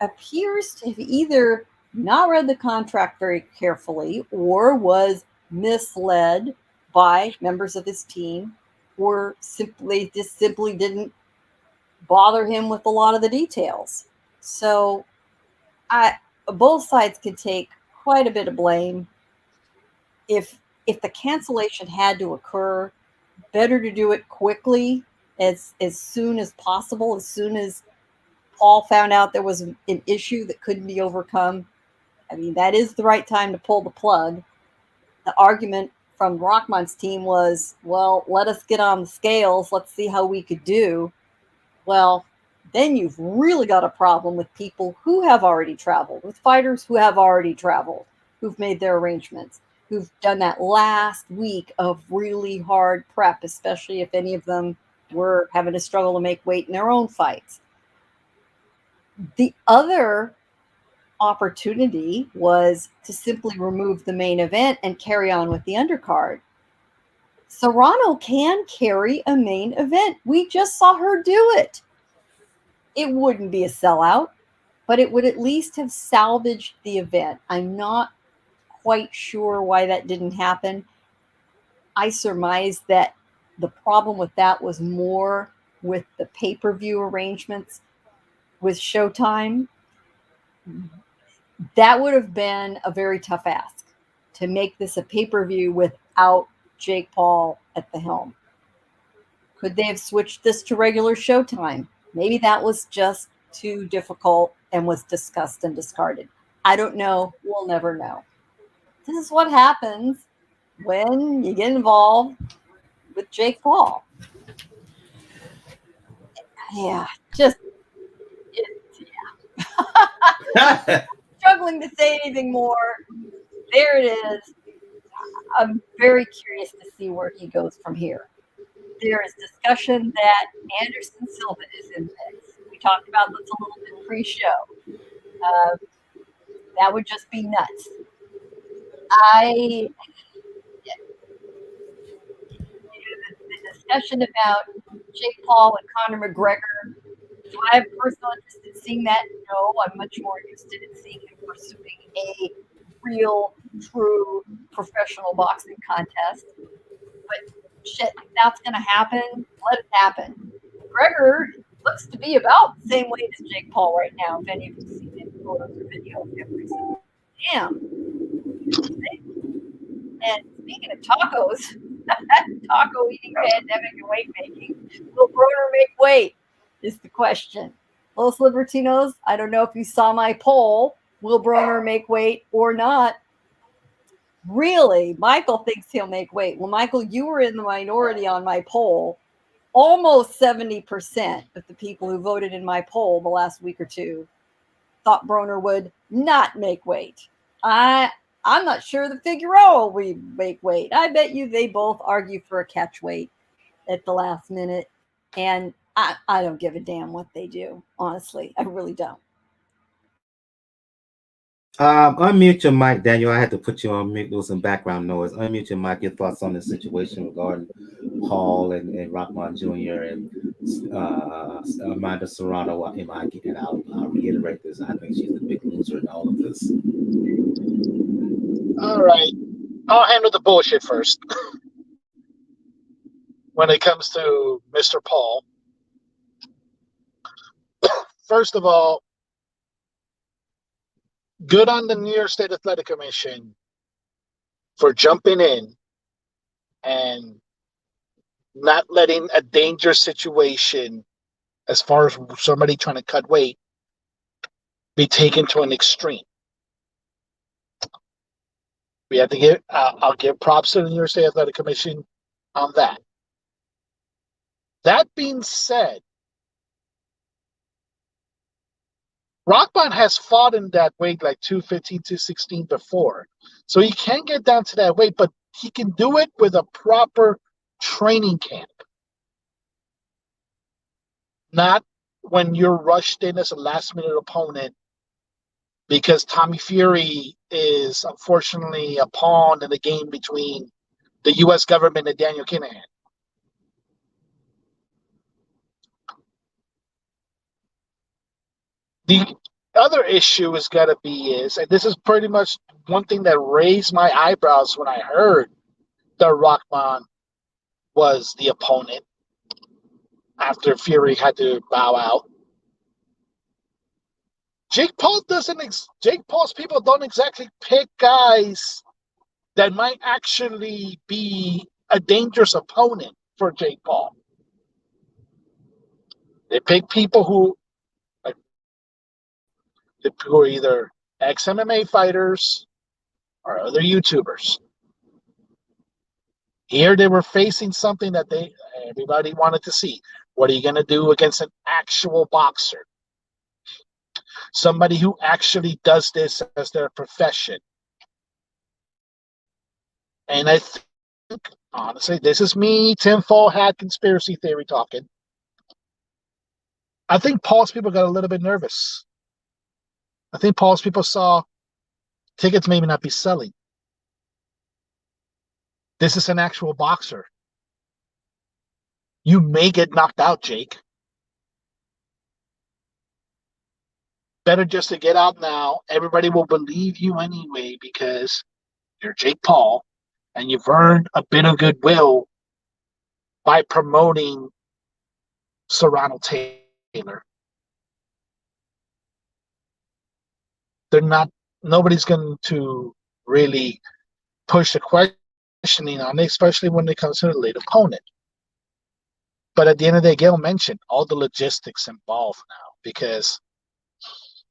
Speaker 3: appears to have either not read the contract very carefully or was misled by members of his team, or simply didn't bother him with a lot of the details. So both sides could take quite a bit of blame. If the cancellation had to occur, better to do it quickly, as soon as possible, as soon as Paul found out there was an issue that couldn't be overcome. I mean, that is the right time to pull the plug. The argument from Rahman's team was, well, let us get on the scales. Let's see how we could do. Well, then you've really got a problem with people who have already traveled, with fighters who have already traveled, who've made their arrangements, who've done that last week of really hard prep, especially if any of them were having to struggle to make weight in their own fights. The other opportunity was to simply remove the main event and carry on with the undercard. Serrano can carry a main event. We just saw her do it. It wouldn't be a sellout, but it would at least have salvaged the event. I'm not quite sure why that didn't happen. I surmise that the problem with that was more with the pay-per-view arrangements with Showtime. That would have been a very tough ask, to make this a pay-per-view without Jake Paul at the helm. Could they have switched this to regular Showtime? Maybe that was just too difficult and was discussed and discarded. I don't know. We'll never know. This is what happens when you get involved with Jake Paul. Yeah, just, yeah. Struggling to say anything more. There it is. I'm very curious to see where he goes from here. There is discussion that Anderson Silva is in this. We talked about this a little bit pre-show. That would just be nuts. The discussion about Jake Paul and Conor McGregor. Do I have personal interest in seeing that? No, I'm much more interested in seeing him pursuing a real, true professional boxing contest. But shit, if that's going to happen, let it happen. McGregor looks to be about the same weight as Jake Paul right now, if any of you have seen any photos or video of him recently. Damn. And speaking of tacos, taco eating pandemic and weight making, will Broner make weight? Is the question. Los Libertinos, I don't know if you saw my poll. Will Broner make weight or not? Really? Michael thinks he'll make weight. Well, Michael, you were in the minority on my poll. Almost 70% of the people who voted in my poll the last week or two thought Broner would not make weight. I'm not sure the Figueroa will make weight. I bet you they both argue for a catch weight at the last minute. And I don't give a damn what they do. Honestly, I really don't.
Speaker 1: Unmute your mic, Daniel. I had to put you on mute. There was some background noise. Unmute your mic. Your thoughts on the situation regarding Paul and Rahman Jr. and Amanda Serrano. And I'll reiterate this. I think she's the big loser in all of this.
Speaker 2: All right. I'll handle the bullshit first. When it comes to Mr. Paul, first of all, good on the New York State Athletic Commission for jumping in and not letting a dangerous situation, as far as somebody trying to cut weight, be taken to an extreme. We have to give. I'll give props to the New York State Athletic Commission on that. That being said, Rahman has fought in that weight like 215, 216 before. So he can get down to that weight, but he can do it with a proper training camp. Not when you're rushed in as a last-minute opponent because Tommy Fury is unfortunately a pawn in the game between the U.S. government and Daniel Kinahan. The other issue is got to be and this is pretty much one thing that raised my eyebrows when I heard that Rahman was the opponent after Fury had to bow out. Jake Paul's people don't exactly pick guys that might actually be a dangerous opponent for Jake Paul. They pick people who are either ex-MMA fighters or other YouTubers. Here they were facing something that everybody wanted to see. What are you going to do against an actual boxer? Somebody who actually does this as their profession. And I think, honestly, this is me, tinfoil hat conspiracy theory talking. I think Paul's people got a little bit nervous. I think Paul's people saw tickets maybe not be selling. This is an actual boxer. You may get knocked out, Jake. Better just to get out now. Everybody will believe you anyway because you're Jake Paul and you've earned a bit of goodwill by promoting Serrano Taylor. Nobody's going to really push the questioning on it, especially when it comes to the late opponent. But at the end of the day, Gail mentioned all the logistics involved now because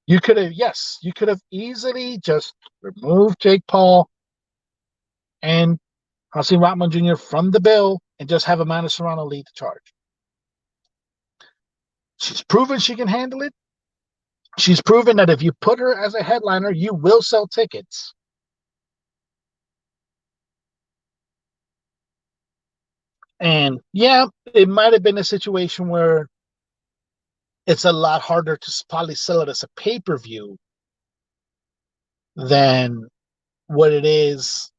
Speaker 2: you could have easily just removed Jake Paul and Jose Rahman Jr. from the bill and just have Amanda Serrano lead the charge. She's proven she can handle it. She's proven that if you put her as a headliner, you will sell tickets. And yeah, it might have been a situation where it's a lot harder to probably sell it as a pay-per-view than what it is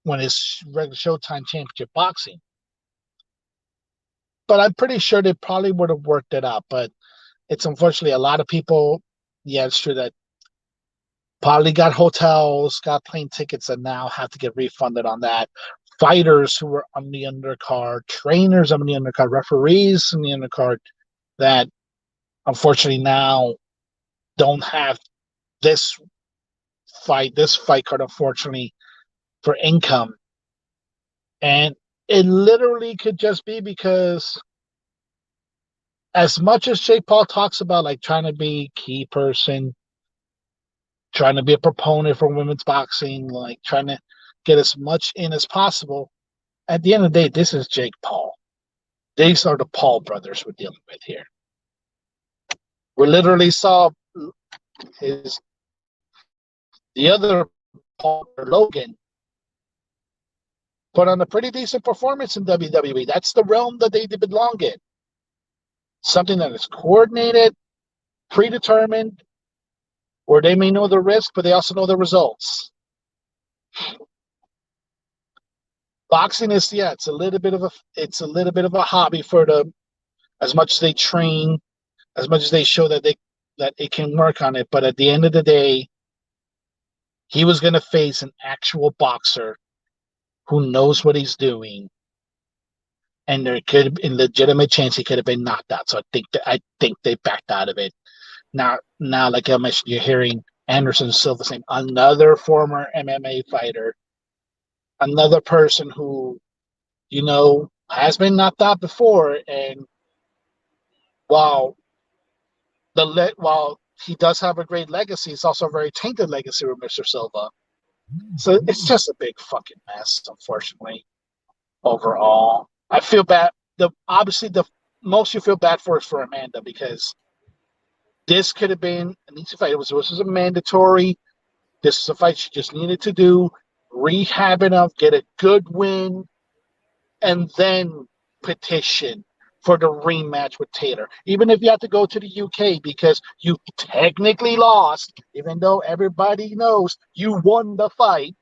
Speaker 2: when it's regular Showtime Championship Boxing. But I'm pretty sure they probably would have worked it out. But it's unfortunately a lot of people, yeah, it's true that probably got hotels, got plane tickets, and now have to get refunded on that. Fighters who were on the undercard, trainers on the undercard, referees on the undercard that unfortunately now don't have this fight card, unfortunately, for income. And it literally could just be because as much as Jake Paul talks about like trying to be a key person, trying to be a proponent for women's boxing, like trying to get as much in as possible, at the end of the day, this is Jake Paul. These are the Paul brothers we're dealing with here. We literally saw the other Paul, Logan, put on a pretty decent performance in WWE. That's the realm that they belong in. Something that is coordinated, predetermined, where they may know the risk, but they also know the results. Boxing is, it's a little bit of a hobby for them. As much as they train, as much as they show that it can work on it, but at the end of the day, he was going to face an actual boxer who knows what he's doing, and there could have been a legitimate chance he could have been knocked out. So I think they backed out of it. Now, like I mentioned, you're hearing Anderson Silva saying another former MMA fighter, another person who, has been knocked out before, and while he does have a great legacy, it's also a very tainted legacy with Mr. Silva. So it's just a big fucking mess, unfortunately. Overall, I feel bad. Obviously, the most you feel bad for is for Amanda, because this could have been an easy fight. This was a mandatory. This is a fight she just needed to do, rehab enough, get a good win, and then petition for the rematch with Taylor, even if you have to go to the UK because you technically lost, even though everybody knows you won the fight.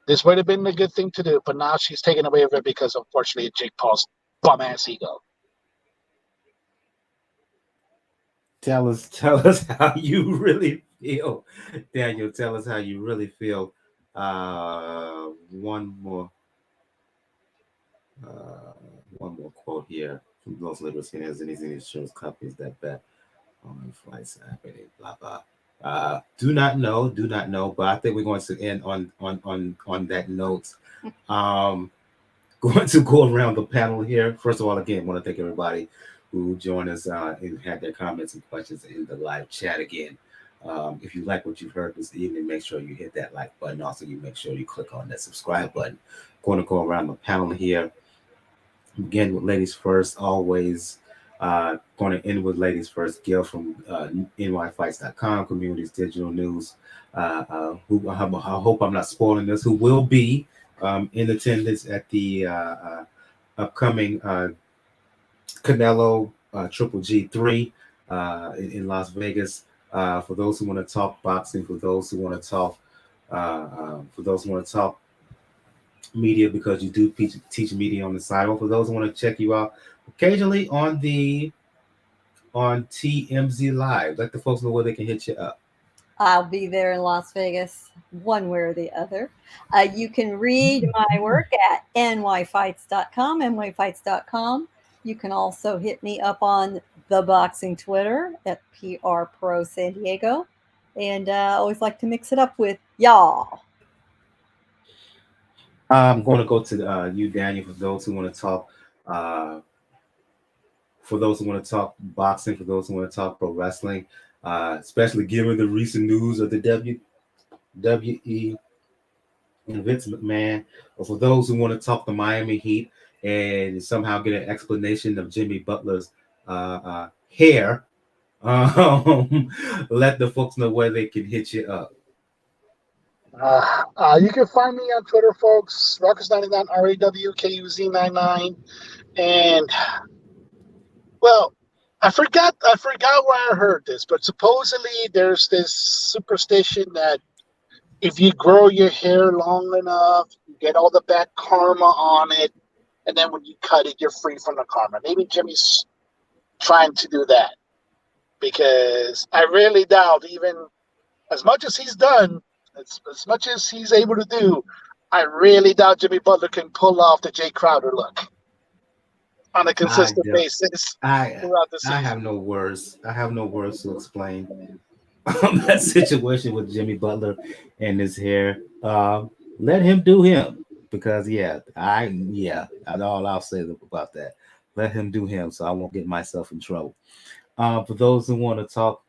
Speaker 2: This would have been a good thing to do, but now she's taken away with it because, unfortunately, Jake Paul's bum-ass ego.
Speaker 1: Tell us how you really feel, Daniel. Tell us how you really feel. One more quote here from those liberal seniors and these insurance companies that bet on flights happening. Blah blah. Do not know. But I think we're going to end on that note. Going to go around the panel here. First of all, again, I want to thank everybody who joined us and had their comments and questions in the live chat again. If you like what you've heard this evening, make sure you hit that like button. Also, you make sure you click on that subscribe button. Going to go around the panel here. Begin with ladies first, always. Going to end with ladies first. Gail from nyfights.com, Communities Digital News. Who I hope I'm not spoiling this. Who will be in attendance at the upcoming Canelo Triple G3 in Las Vegas. For those who want to talk boxing, for those who want to talk media, because you do teach media on the side, or for those who want to check you out occasionally on TMZ Live, let the folks know where they can hit you up.
Speaker 3: I'll be there in Las Vegas, one way or the other. You can read my work at nyfights.com, nyfights.com. You can also hit me up on the boxing Twitter at PR Pro San Diego. And I always like to mix it up with y'all.
Speaker 1: I'm going to go to you, Daniel, for those who want to talk. For those who want to talk boxing, for those who want to talk pro wrestling, especially given the recent news of the WWE and Vince McMahon, or for those who want to talk the Miami Heat and somehow get an explanation of Jimmy Butler's hair, let the folks know where they can hit you up.
Speaker 2: You can find me on Twitter, folks. Ruckus99, RAWKUZ99, and well, I forgot where I heard this, but supposedly there's this superstition that if you grow your hair long enough, you get all the bad karma on it, and then when you cut it, you're free from the karma. Maybe Jimmy's trying to do that, because I really doubt, even as much as he's done, as much as he's able to do, I really doubt Jimmy Butler can pull off the Jay Crowder look on a consistent basis throughout the season.
Speaker 1: I have no words. I have no words to explain that situation with Jimmy Butler and his hair. Let him do him, because that's all I'll say about that. Let him do him, so I won't get myself in trouble. For those who want to talk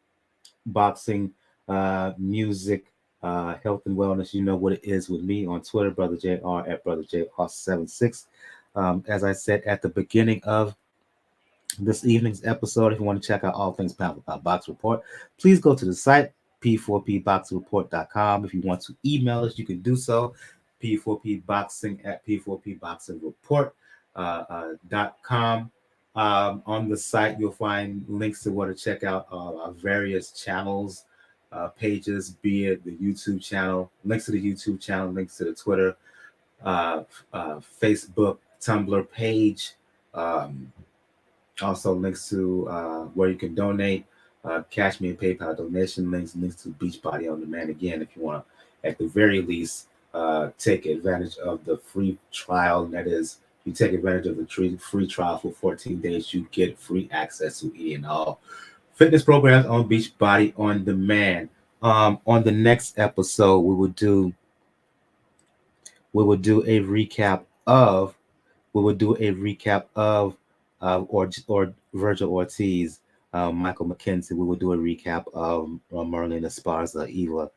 Speaker 1: boxing, music, health and wellness, you know what it is with me on Twitter, Brother JR at Brother JR76. As I said at the beginning of this evening's episode, if you want to check out all things Pound Box Report, please go to the site, p4pboxingreport.com. If you want to email us, you can do so, p4pboxing at p4pboxingreport.com. On the site, you'll find links to where to check out our various channels, pages, be it the YouTube channel, links to the YouTube channel, links to the Twitter, Facebook, Tumblr page, also links to where you can donate, Cash Me and PayPal donation links to Beachbody On Demand. Again, if you want to, at the very least, take advantage of the free trial. That is, you take advantage of the free trial for 14 days, you get free access to any and all fitness programs on Beachbody On Demand. On the next episode, we will do a recap of or Vergil Ortiz, Michael McKinson. We will do a recap of Marlen, Esparza, Eva,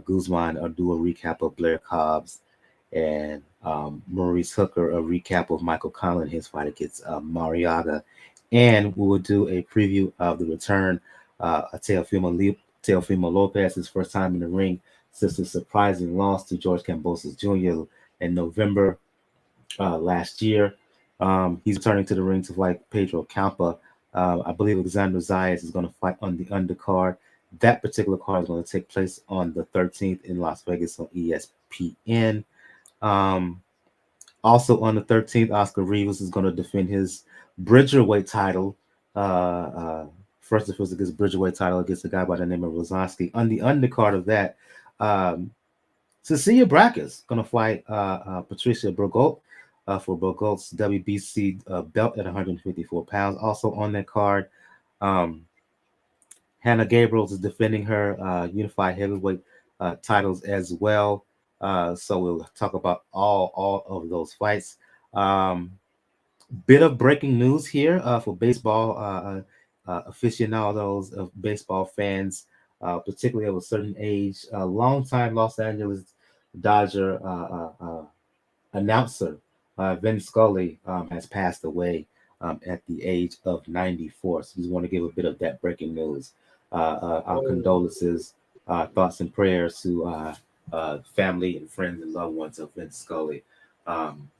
Speaker 1: Guzman. I'll do a recap of Blair Cobbs and Maurice Hooker, a recap of Michael Conlan, his fight against Mariaga. And we will do a preview of the return of Teofimo Lopez, his first time in the ring since his surprising loss to George Kambosos Jr. in November last year. He's returning to the ring to fight Pedro Campa. I believe Alexander Zayas is going to fight on the undercard. That particular card is going to take place on the 13th in Las Vegas on ESPN. Also on the 13th, Oscar Rivas is going to defend his Bridgerweight title. First defense against Bridgerweight title against a guy by the name of Rozanski. On the undercard of that, Cecilia Braca's going to fight Patricia Bergolt for Bergolt's WBC belt at 154 pounds. Also on that card, Hannah Gabriels is defending her unified heavyweight titles as well. So we'll talk about all of those fights. Bit of breaking news here for baseball aficionados of baseball fans, particularly of a certain age. A longtime Los Angeles Dodger announcer Vin Scully has passed away at the age of 94. So we just want to give a bit of that breaking news. Our condolences, thoughts and prayers to family and friends and loved ones of Vin Scully.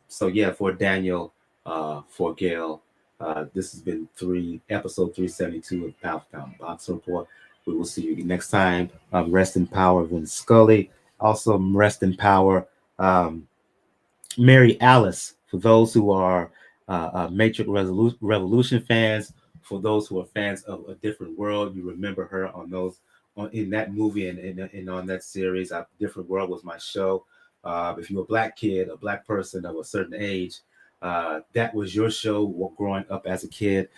Speaker 1: So yeah, for Daniel, for Gail, this has been episode 372 of Pound for Pound Boxing Report. We will see you next time. Rest in power, Vin Scully. Also, rest in power, Mary Alice. For those who are Matrix Revolution fans, for those who are fans of A Different World, you remember her in that movie and on that series. A Different World was my show. If you're a black kid, a black person of a certain age, that was your show growing up as a kid.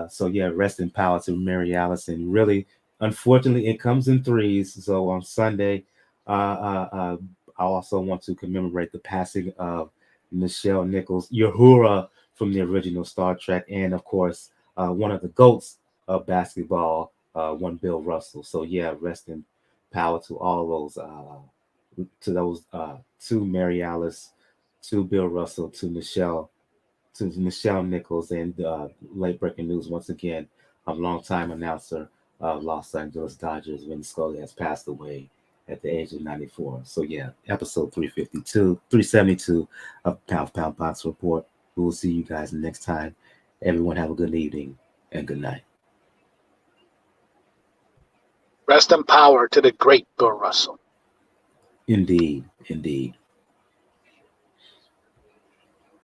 Speaker 1: So yeah, rest in power to Mary Alice. And really, unfortunately, it comes in threes. So on Sunday, I also want to commemorate the passing of Nichelle Nichols, Uhura from the original Star Trek, and of course, one of the GOATs of basketball, one Bill Russell. So yeah, rest in power to all those, to Mary Alice, to Bill Russell, to Nichelle Nichols, and late breaking news once again. A longtime announcer of Los Angeles Dodgers, Vin Scully, has passed away at the age of 94. So yeah, episode 372 of Pound Box Report. We will see you guys next time. Everyone have a good evening and good night.
Speaker 2: Rest in power to the great Bill Russell.
Speaker 1: Indeed, indeed.